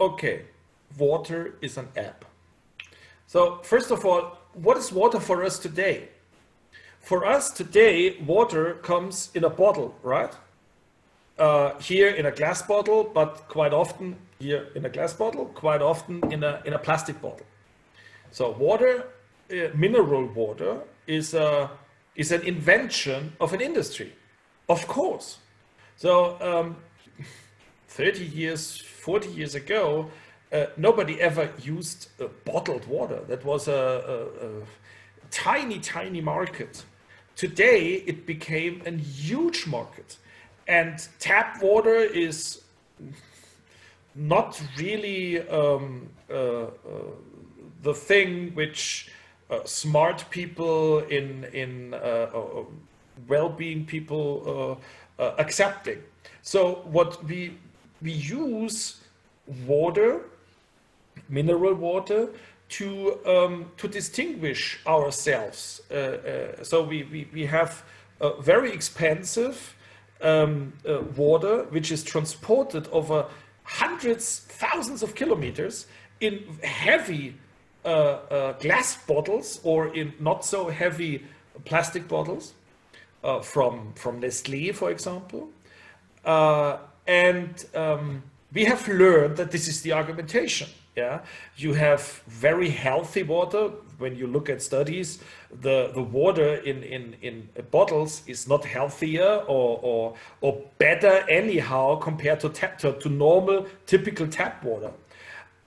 Okay, water is an app. So first of all, what is water for us today? For us today, water comes in a bottle, right? Here in a glass bottle, but quite often here in a glass bottle, quite often in a plastic bottle. So water, mineral water, is an invention of an industry, of course. So 30 years, 40 years ago, nobody ever used bottled water. That was a tiny market. Today, it became a huge market. And tap water is not really the thing which smart people in well-being people accepting. So what we use water, mineral water, to distinguish ourselves. So we have very expensive water which is transported over hundreds, thousands of kilometers in heavy glass bottles or in not so heavy plastic bottles from Nestlé, for example. We have learned that this is the argumentation. Yeah, you have very healthy water. When you look at studies, the water in bottles is not healthier or better anyhow compared to normal typical tap water.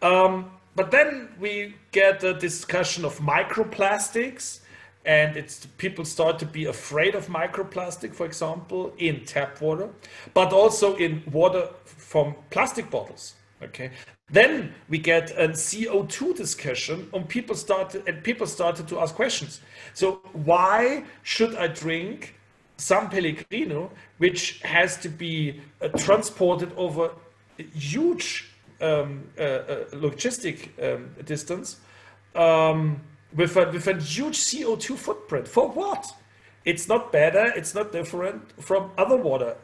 But then we get a discussion of microplastics, and people start to be afraid of microplastic, for example, in tap water, but also in water from plastic bottles. Okay. Then we get a CO2 discussion, and people started to ask questions. So why should I drink San Pellegrino, which has to be transported over a huge logistic distance with a huge CO2 footprint? For what? It's not better, it's not different from other water,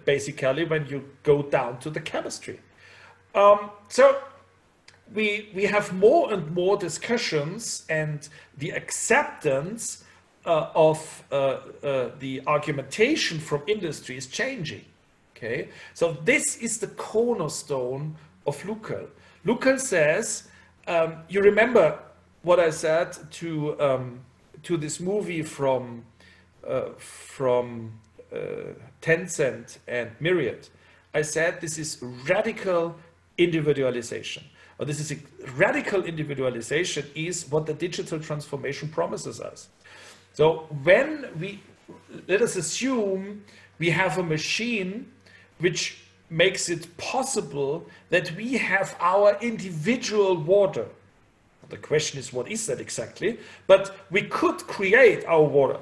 basically, when you go down to the chemistry. So we have more and more discussions, and the acceptance of the argumentation from industry is changing. Okay, so this is the cornerstone of LUQEL. LUQEL says, you remember what I said to this movie from Tencent and Myriad. I said this is radical individualization. Or this is a radical individualization is what the digital transformation promises us. So when let us assume we have a machine which makes it possible that we have our individual water. The question is, what is that exactly? But we could create our water.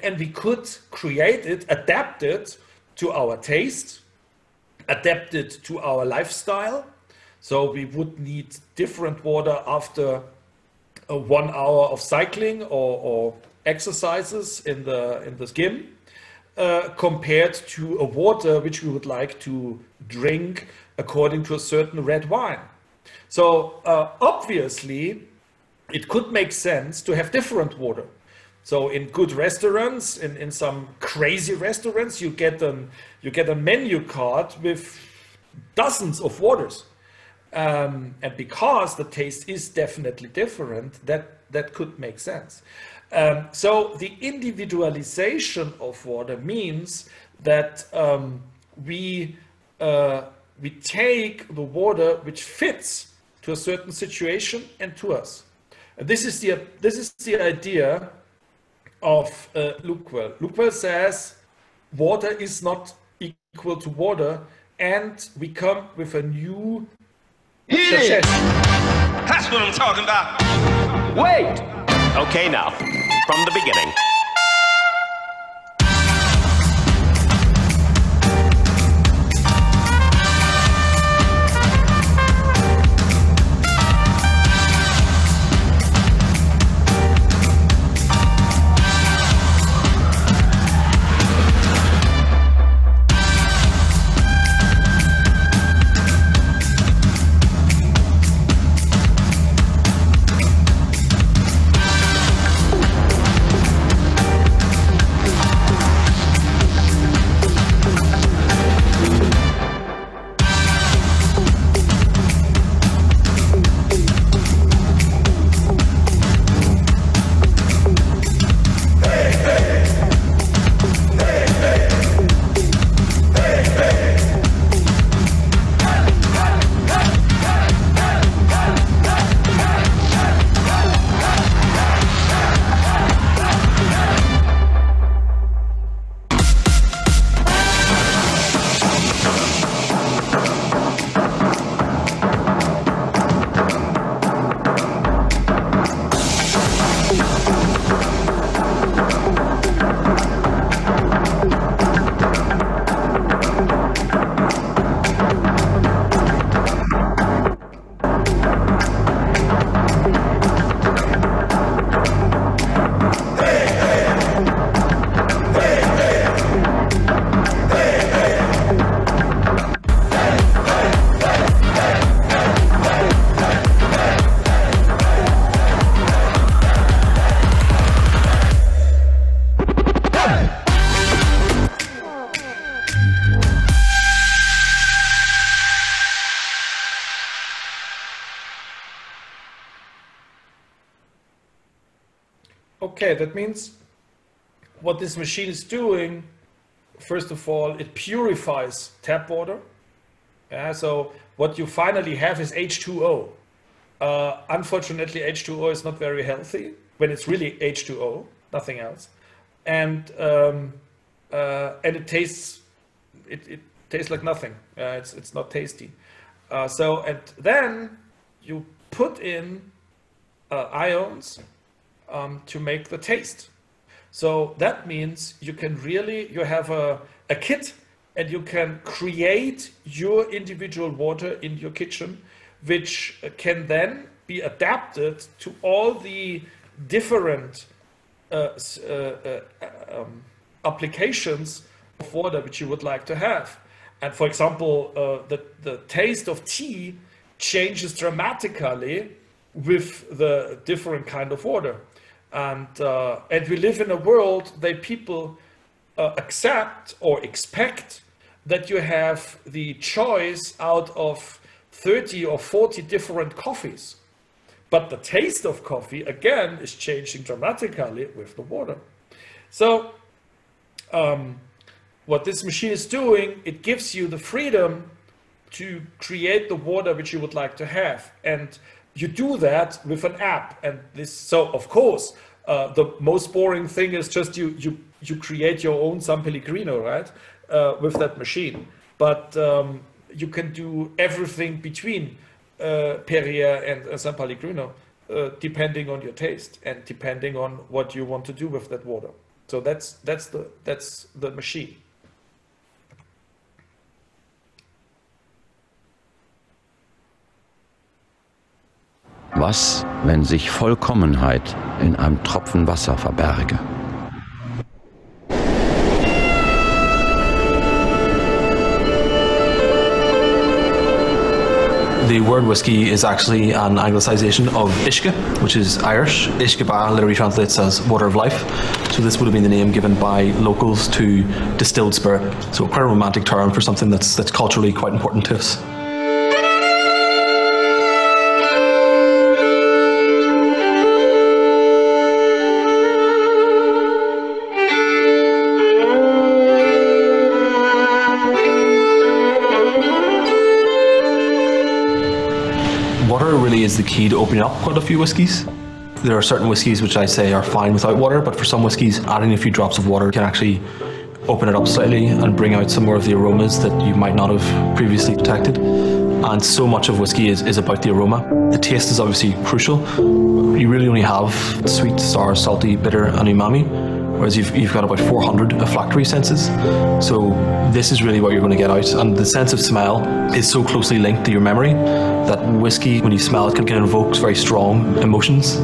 And we could create it, adapt it to our taste, adapt it to our lifestyle. So we would need different water after 1 hour of cycling or exercises in the gym, compared to a water which we would like to drink according to a certain red wine. So obviously, it could make sense to have different water. So in good restaurants, in some crazy restaurants, you get a menu card with dozens of waters. And because the taste is definitely different, that could make sense. So the individualization of water means that we take the water which fits to a certain situation and to us. And this is the idea of LUQEL. LUQEL says water is not equal to water, and we come with a new suggestion. That's what I'm talking about. Wait! Okay, now, from the beginning. Okay, that means what this machine is doing, first of all, it purifies tap water. Yeah, so what you finally have is H2O. Unfortunately, H2O is not very healthy when it's really H2O, nothing else. And it tastes like nothing. It's not tasty. And then you put in ions to make the taste. So that means you have a kit, and you can create your individual water in your kitchen, which can then be adapted to all the different applications of water which you would like to have. And for example, the taste of tea changes dramatically with the different kind of water. And we live in a world that people accept or expect that you have the choice out of 30 or 40 different coffees. But the taste of coffee, again, is changing dramatically with the water. So what this machine is doing, it gives you the freedom to create the water which you would like to have. And you do that with an app. And so of course, the most boring thing is just you create your own San Pellegrino, right? With that machine. But you can do everything between Perrier and San Pellegrino, depending on your taste and depending on what you want to do with that water. So that's the machine. Was, wenn sich Vollkommenheit in einem Tropfen Wasser verberge? The word whiskey is actually an anglicisation of Uisce, which is Irish. Uisce Ba literally translates as water of life. So this would have been the name given by locals to distilled spirit. So quite a romantic term for something that's culturally quite important to us. Water really is the key to opening up quite a few whiskies. There are certain whiskies which I say are fine without water, but for some whiskies, adding a few drops of water can actually open it up slightly and bring out some more of the aromas that you might not have previously detected. And so much of whiskey is about the aroma. The taste is obviously crucial. You really only have sweet, sour, salty, bitter, and umami, whereas you've got about 400 olfactory senses. So this is really what you're going to get out. And the sense of smell is so closely linked to your memory that whiskey, when you smell it, can invoke very strong emotions.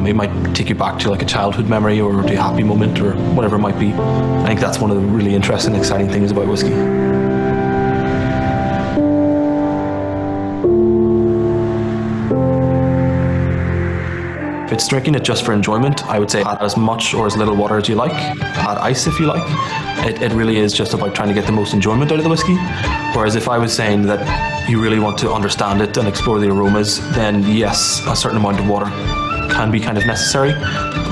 It might take you back to like a childhood memory or to a happy moment or whatever it might be. I think that's one of the really interesting and exciting things about whiskey. If it's drinking it just for enjoyment, I would say add as much or as little water as you like. Add ice if you like. It really is just about trying to get the most enjoyment out of the whiskey. Whereas if I was saying that you really want to understand it and explore the aromas, then yes, a certain amount of water can be kind of necessary.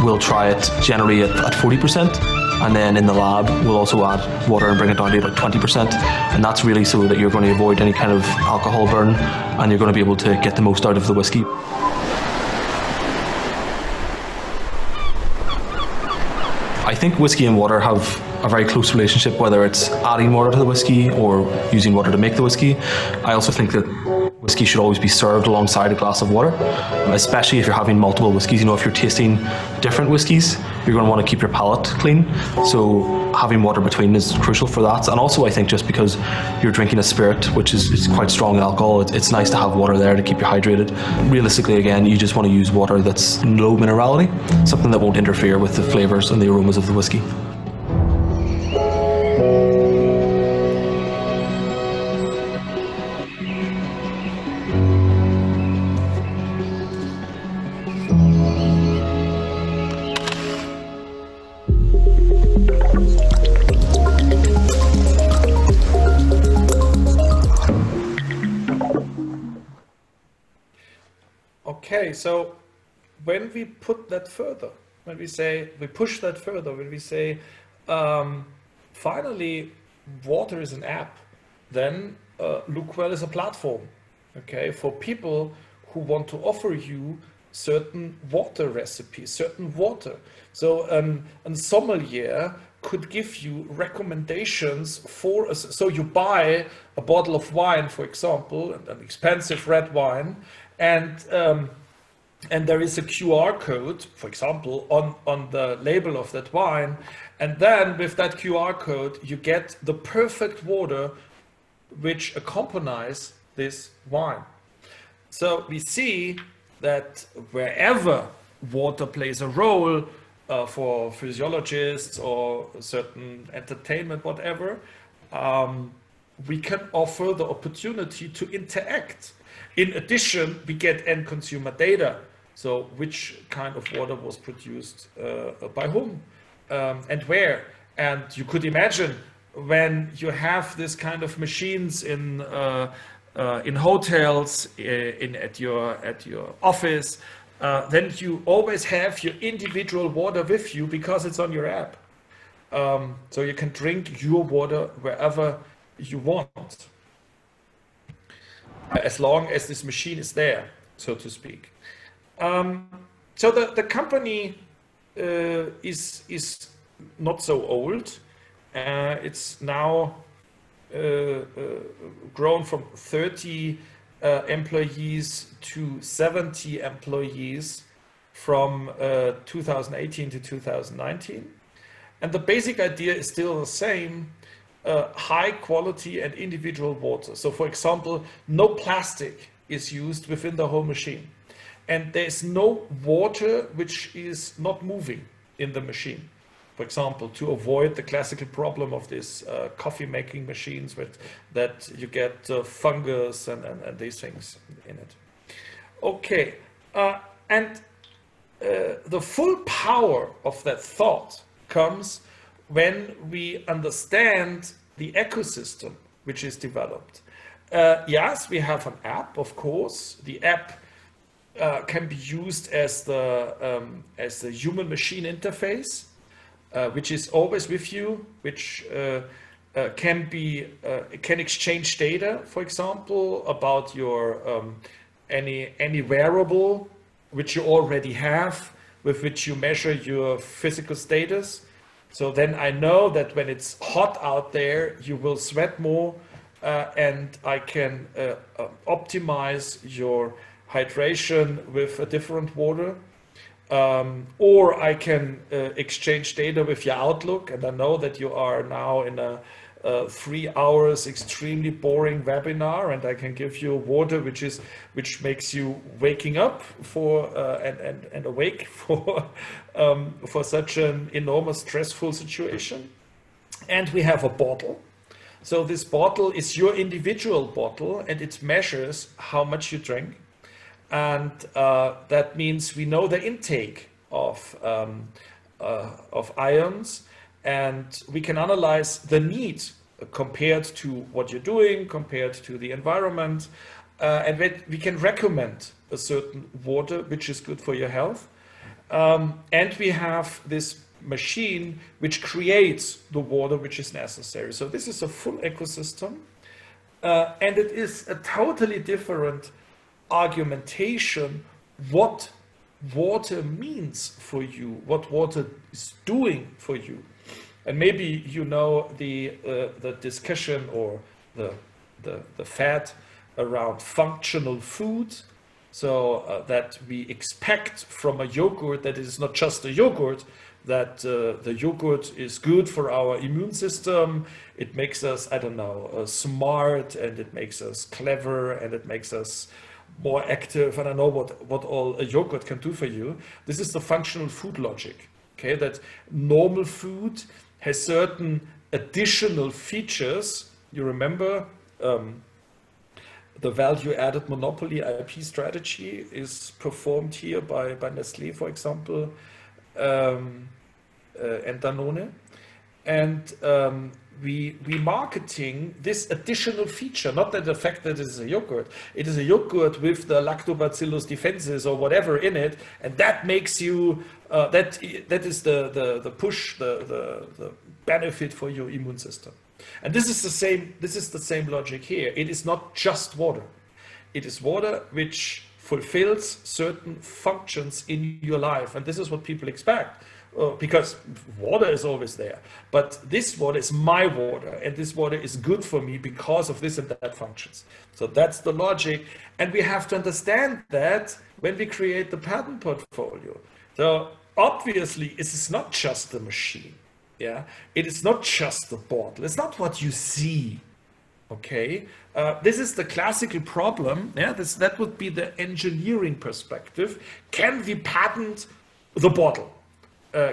We'll try it generally at 40%. And then in the lab, we'll also add water and bring it down to about 20%. And that's really so that you're going to avoid any kind of alcohol burn and you're going to be able to get the most out of the whiskey. I think whiskey and water have a very close relationship, whether it's adding water to the whiskey or using water to make the whiskey. I also think that whiskey should always be served alongside a glass of water, especially if you're having multiple whiskies. You know, if you're tasting different whiskies, you're going to want to keep your palate clean. So having water between is crucial for that. And also I think just because you're drinking a spirit, which is quite strong in alcohol, it's nice to have water there to keep you hydrated. Realistically, again, you just want to use water that's low minerality, something that won't interfere with the flavours and the aromas of the whiskey. Okay, so when we put that further, when we say, we push that further, when we say, finally, water is an app, then LUQEL is a platform, okay, for people who want to offer you certain water recipes, certain water. So a sommelier could give you recommendations for, so you buy a bottle of wine, for example, an expensive red wine, and there is a QR code, for example, on the label of that wine, and then with that QR code you get the perfect water which accompanies this wine. So we see that wherever water plays a role, for physiologists or certain entertainment, whatever, we can offer the opportunity to interact. In addition, we get end consumer data. So which kind of water was produced by whom and where. And you could imagine when you have this kind of machines in hotels, at your office, then you always have your individual water with you because it's on your app. So you can drink your water wherever you want, as long as this machine is there, so to speak. So the company is not so old. It's now grown from 30 employees to 70 employees from 2018 to 2019. And the basic idea is still the same, high quality and individual water. So for example, no plastic is used within the whole machine. And there's no water which is not moving in the machine. For example, to avoid the classical problem of these coffee making machines that you get fungus and these things in it. Okay, and the full power of that thought comes when we understand the ecosystem which is developed. Yes, we have an app, of course. The app can be used as the human-machine interface, which is always with you, which can exchange data, for example, about your any wearable which you already have, with which you measure your physical status. So then I know that when it's hot out there, you will sweat more, and I can optimize your hydration with a different water. Or I can exchange data with your Outlook, and I know that you are now in a 3 hours extremely boring webinar, and I can give you water which makes you waking up for and awake for such an enormous stressful situation. And we have a bottle. So this bottle is your individual bottle, and it measures how much you drink. And that means we know the intake of ions, and we can analyze the need compared to what you're doing, compared to the environment, and we can recommend a certain water which is good for your health. And we have this machine which creates the water which is necessary. So this is a full ecosystem, and it is a totally different argumentation what water means for you, what water is doing for you. And maybe you know the discussion or the fad around functional food. So that we expect from a yogurt that it is not just a yogurt, that the yogurt is good for our immune system. It makes us, I don't know, smart, and it makes us clever, and it makes us more active. I don't know what all a yogurt can do for you. This is the functional food logic, okay? That normal food has certain additional features. You remember the value-added monopoly IP strategy is performed here by Nestlé, for example, and Danone. And marketing this additional feature, not that the fact that it is a yogurt. It is a yogurt with the Lactobacillus defensis or whatever in it, and that makes you that is the push, the benefit for your immune system. And this is the same. This is the same logic here. It is not just water. It is water which fulfills certain functions in your life, and this is what people expect. Because water is always there, but this water is my water, and this water is good for me because of this and that functions. So that's the logic, and we have to understand that when we create the patent portfolio. So obviously, it is not just the machine, yeah. It is not just the bottle. It's not what you see. Okay, this is the classical problem. Yeah, that would be the engineering perspective. Can we patent the bottle?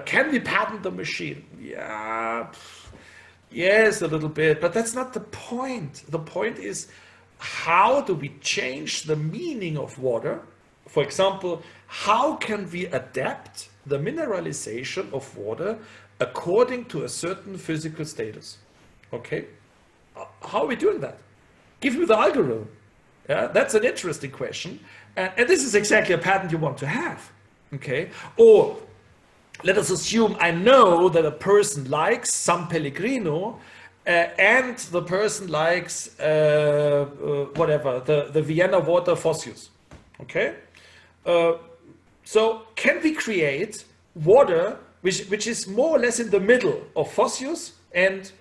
Can we patent the machine? Yeah, yes, a little bit, but that's not the point. The point is, how do we change the meaning of water? For example, how can we adapt the mineralization of water according to a certain physical status? Okay, how are we doing that? Give me the algorithm. Yeah, that's an interesting question, and this is exactly a patent you want to have. Okay, or let us assume I know that a person likes San Pellegrino and the person likes whatever, the Vienna water Phossius. Okay? So can we create water which is more or less in the middle of Phossius and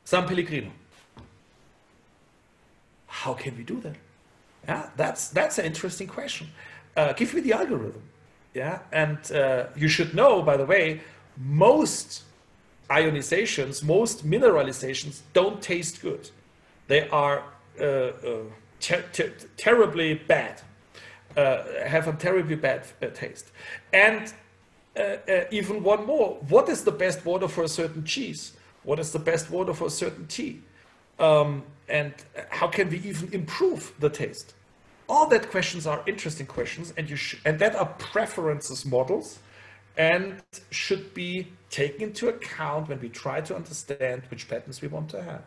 San Pellegrino? How can we do that? Yeah, that's an interesting question. Give me the algorithm. Yeah, and you should know, by the way, most ionizations, most mineralizations don't taste good. They are terribly bad, have a terribly bad taste. And even one more, what is the best water for a certain cheese? What is the best water for a certain tea? And how can we even improve the taste? All that questions are interesting questions, and that are preferences models, and should be taken into account when we try to understand which patents we want to have.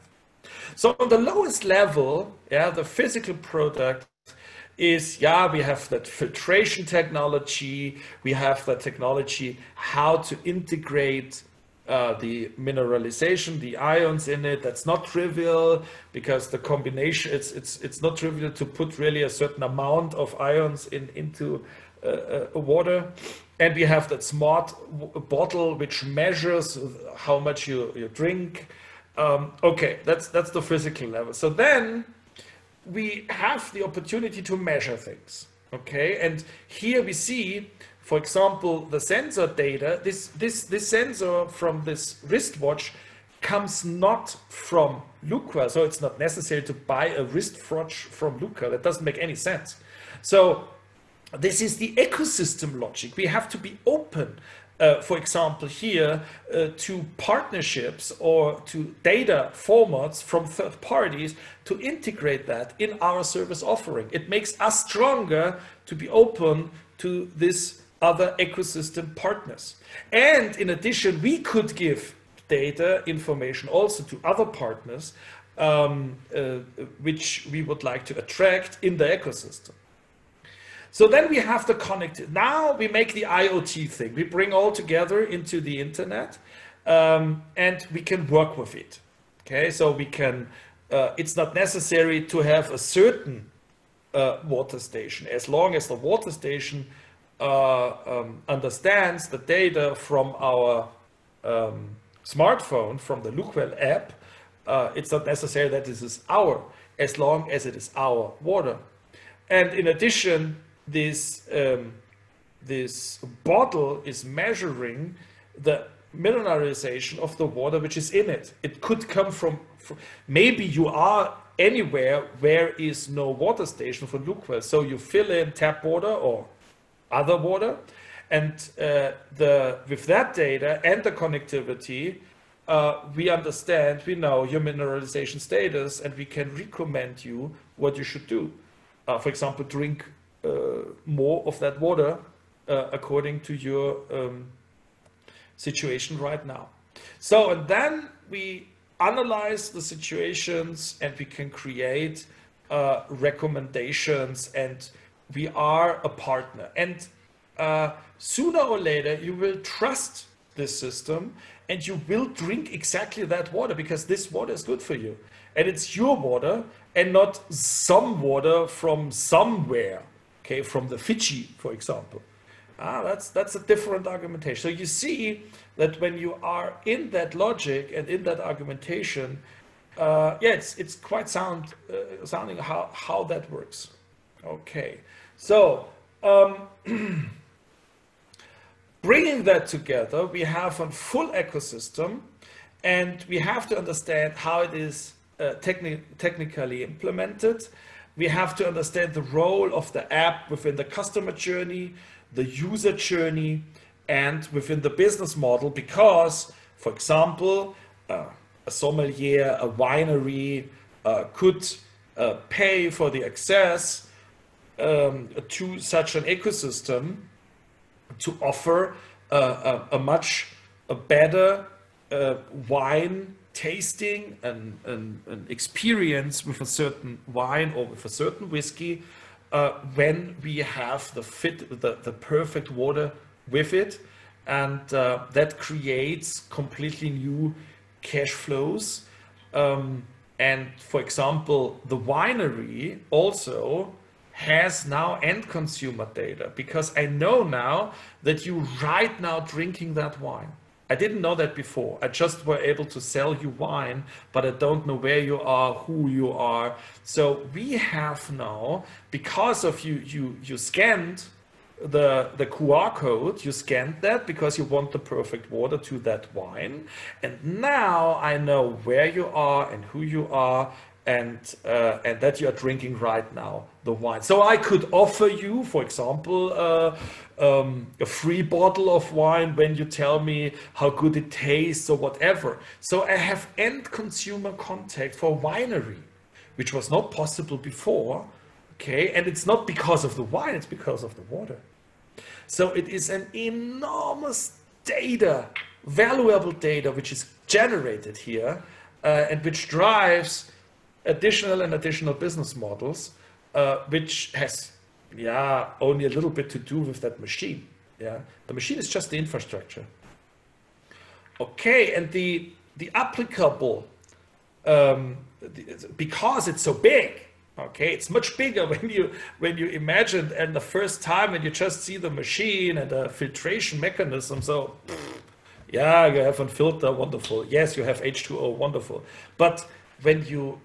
So on the lowest level, yeah, the physical product is, yeah, we have that filtration technology, we have the technology how to integrate the mineralization, the ions in it. That's not trivial, because the combination, it's not trivial to put really a certain amount of ions into water. And we have that smart bottle which measures how much you drink. Okay, that's the physical level. So then we have the opportunity to measure things. Okay, and here we see, for example, the sensor data. This sensor from this wristwatch comes not from LUQEL, so it's not necessary to buy a wristwatch from LUQEL. That doesn't make any sense. So this is the ecosystem logic. We have to be open, for example, here to partnerships or to data formats from third parties to integrate that in our service offering. It makes us stronger to be open to this other ecosystem partners. And in addition, we could give data information also to other partners which we would like to attract in the ecosystem. So then we have the connected. Now we make the IoT thing. We bring all together into the internet, and we can work with it. Okay, so we can, it's not necessary to have a certain water station, as long as the water station understands the data from our smartphone, from the LUQEL app. It's not necessary that this is as long as it is our water. And in addition, this bottle is measuring the mineralization of the water which is in it. It could come from maybe you are anywhere where is no water station for LUQEL, so you fill in tap water or other water, and with that data and the connectivity, we understand, we know your mineralization status, and we can recommend you what you should do. For example, drink more of that water according to your situation right now. So, and then we analyze the situations and we can create recommendations, and we are a partner. And sooner or later, you will trust this system and you will drink exactly that water, because this water is good for you. And it's your water and not some water from somewhere, okay, from the Fiji, for example. That's a different argumentation. So you see that when you are in that logic and in that argumentation, it's quite sounding how that works. Okay, so bringing that together, we have a full ecosystem, and we have to understand how it is technically implemented. We have to understand the role of the app within the customer journey, the user journey, and within the business model, because, for example, a sommelier, a winery could pay for the access to such an ecosystem to offer a much better wine tasting and an experience with a certain wine or with a certain whiskey when we have the perfect water with it, and that creates completely new cash flows. And for example, the winery also has now end consumer data, because I know now that you right now drinking that wine. I didn't know that before. I just were able to sell you wine, but I don't know where you are, who you are. So we have now, because of you scanned the QR code, you scanned that because you want the perfect water to that wine. And now I know where you are and who you are, and that you are drinking right now the wine. So I could offer you, for example, a free bottle of wine when you tell me how good it tastes or whatever. So I have end consumer contact for winery, which was not possible before. Okay, and it's not because of the wine, it's because of the water. So it is an enormous data, valuable data, which is generated here, and which drives additional business models, which has only a little bit to do with that machine. The machine is just the infrastructure. Okay, and the applicable, because it's so big, okay, it's much bigger when you imagine, and the first time when you just see the machine and the filtration mechanism. So you have a filter, wonderful. Yes, you have H2O, wonderful. But when you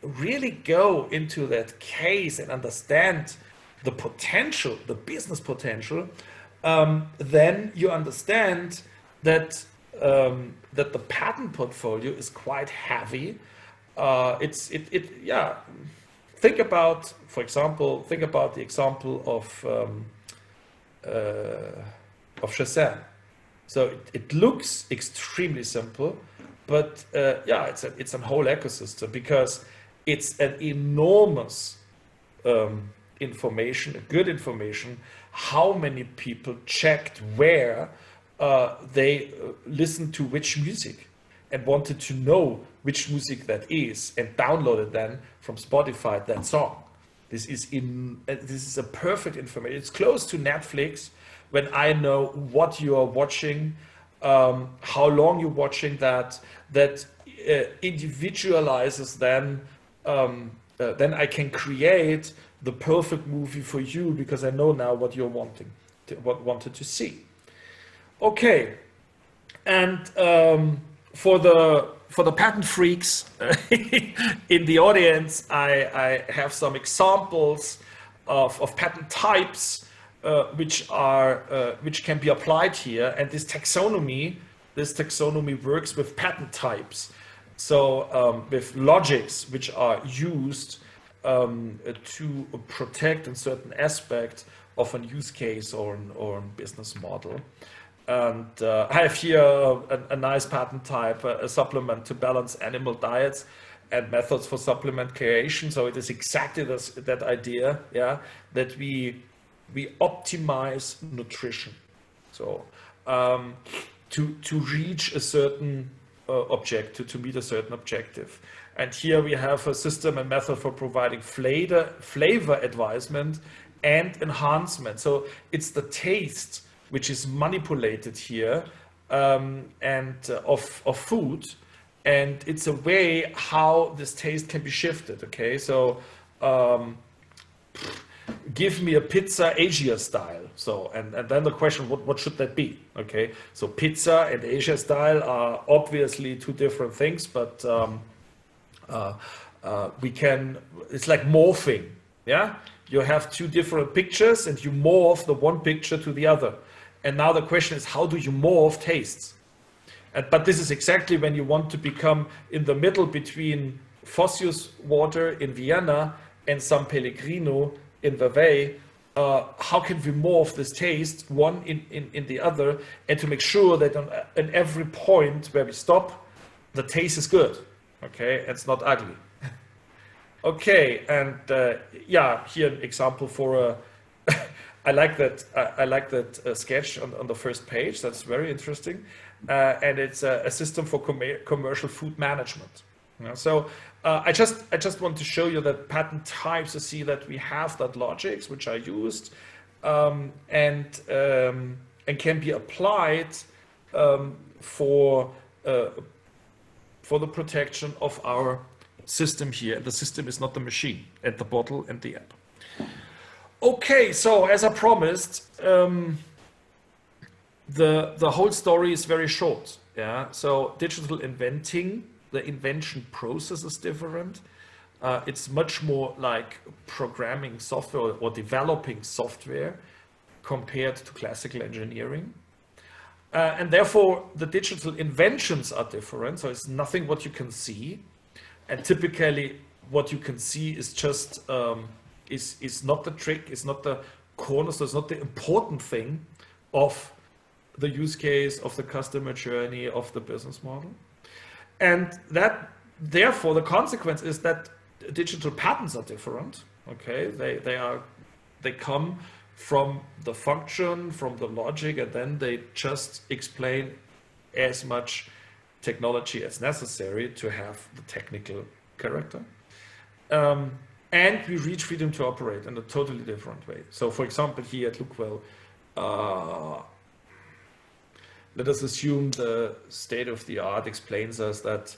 really go into that case and understand the potential, the business potential, then you understand that that the patent portfolio is quite heavy. Think about, for example, the example of Shazam. So it looks extremely simple, but it's a whole ecosystem, because it's an enormous information, good information, how many people checked where they listened to which music and wanted to know which music that is, and downloaded then from Spotify that song. This is a perfect information. It's close to Netflix, when I know what you are watching, how long you're watching that individualizes then I can create the perfect movie for you, because I know now what you're wanted to see. Okay, and for the patent freaks in the audience, I have some examples of patent types which can be applied here, and this taxonomy works with patent types. So with logics which are used to protect a certain aspect of a use case or a business model. And I have here a nice patent type, a supplement to balance animal diets and methods for supplement creation. So it is exactly that idea, that we optimize nutrition. So to reach a certain objective to meet a certain objective. And here we have a system and method for providing flavor advisement and enhancement. So it's the taste which is manipulated here of food, and it's a way how this taste can be shifted. Okay, so give me a pizza Asia style. So and then the question, what should that be? Okay, so pizza and Asia style are obviously two different things, but we can, it's like morphing. Yeah, you have two different pictures and you morph the one picture to the other. And now the question is, how do you morph tastes? But this is exactly when you want to become in the middle between Fossius water in Vienna and San Pellegrino in Vevey. How can we morph this taste one in the other, and to make sure that on every point where we stop, the taste is good, okay, it's not ugly. Okay, and yeah, here an example for a I like that sketch on the first page. That's very interesting, and it's a system for commercial food management. You know, so I just want to show you that pattern types. You see that we have that logics which are used and can be applied for the protection of our system here. The system is not the machine, and the bottle and the app. Okay, so as I promised, the whole story is very short. Yeah, so digital inventing, the invention process is different. It's much more like programming software or developing software compared to classical engineering. And therefore, the digital inventions are different. So it's nothing what you can see. And typically, what you can see is just is not the trick, is not the cornerstone, it's not the important thing of the use case, of the customer journey, of the business model. And that, therefore, the consequence is that digital patterns are different. Okay, they come from the function, from the logic, and then they just explain as much technology as necessary to have the technical character. And we reach freedom to operate in a totally different way. So, for example, here at LUQEL, let us assume the state of the art explains us that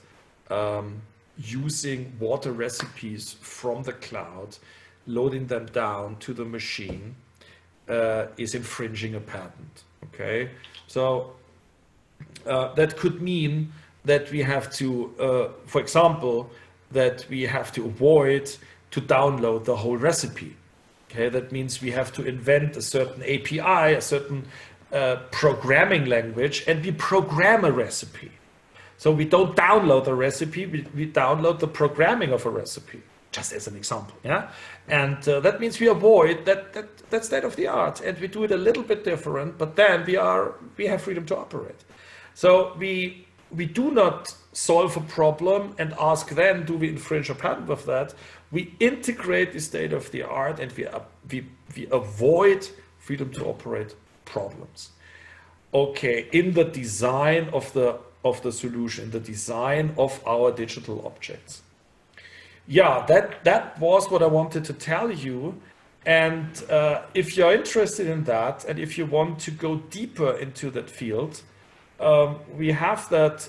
using water recipes from the cloud, loading them down to the machine, is infringing a patent. Okay, so that could mean that we have to, for example, that we have to avoid to download the whole recipe. Okay, that means we have to invent a certain API, a certain programming language, and we program a recipe. So we don't download a recipe, we download the programming of a recipe, just as an example. Yeah, and that means we avoid that state of the art, and we do it a little bit different, but then we have freedom to operate. So we do not solve a problem and ask then, do we infringe a patent with that? We integrate the state of the art, and we avoid freedom to operate problems. Okay, in the design of the solution, the design of our digital objects. Yeah, that was what I wanted to tell you. And if you're interested in that, and if you want to go deeper into that field, we have that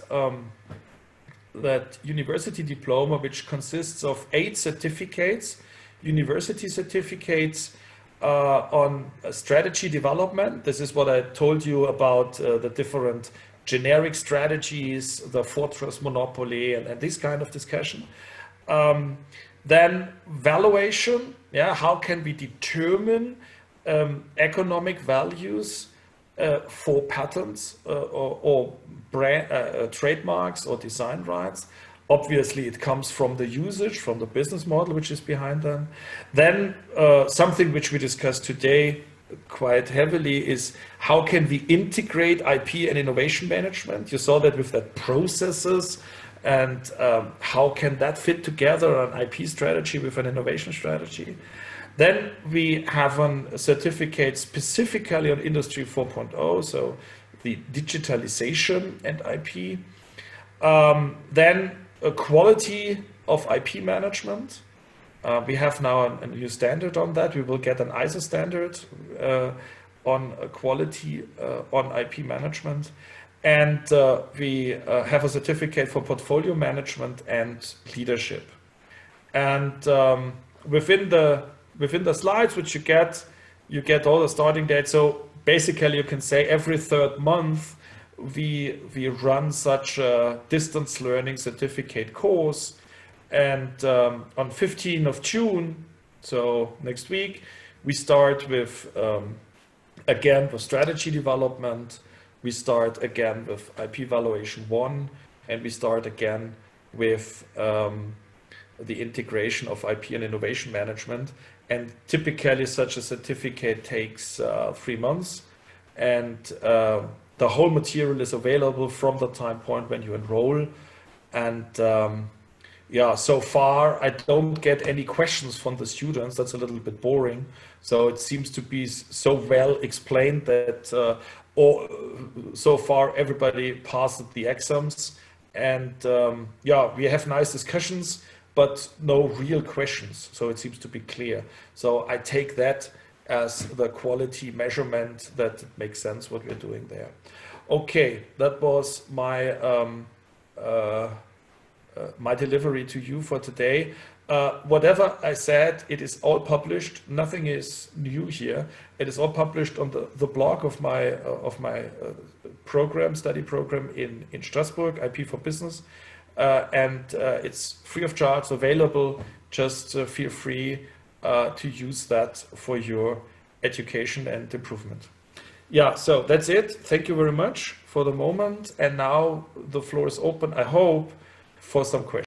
university diploma, which consists of 8 certificates, university certificates on strategy development. This is what I told you about the different generic strategies, the fortress monopoly, and this kind of discussion. Then valuation, yeah, how can we determine economic values for patents or brand, trademarks or design rights. Obviously, it comes from the usage, from the business model which is behind them. Then something which we discussed today quite heavily is how can we integrate IP and innovation management. You saw that with that processes, and how can that fit together, an IP strategy with an innovation strategy. Then we have a certificate specifically on Industry 4.0, so the digitalization and IP. Then a quality of IP management. We have now a new standard on that. We will get an ISO standard on quality on IP management. And we have a certificate for portfolio management and leadership. And within the slides which you get all the starting dates. So basically you can say every third month we run such a distance learning certificate course. And on 15th of June, so next week, we start with, again, with strategy development. We start again with IP Valuation 1, and we start again with the integration of IP and innovation management. And typically such a certificate takes 3 months. And the whole material is available from the time point when you enroll. And yeah, so far I don't get any questions from the students. That's a little bit boring. So it seems to be so well explained that so far everybody passed the exams. And yeah, we have nice discussions, but no real questions. So it seems to be clear. So I take that as the quality measurement that it makes sense what we're doing there. Okay, that was my my delivery to you for today. Whatever I said, it is all published. Nothing is new here. It is all published on the blog of my study program in Strasbourg, IP for Business, and it's free of charge, available. Just feel free to use that for your education and improvement. Yeah, so that's it. Thank you very much for the moment. And now the floor is open, I hope, for some questions.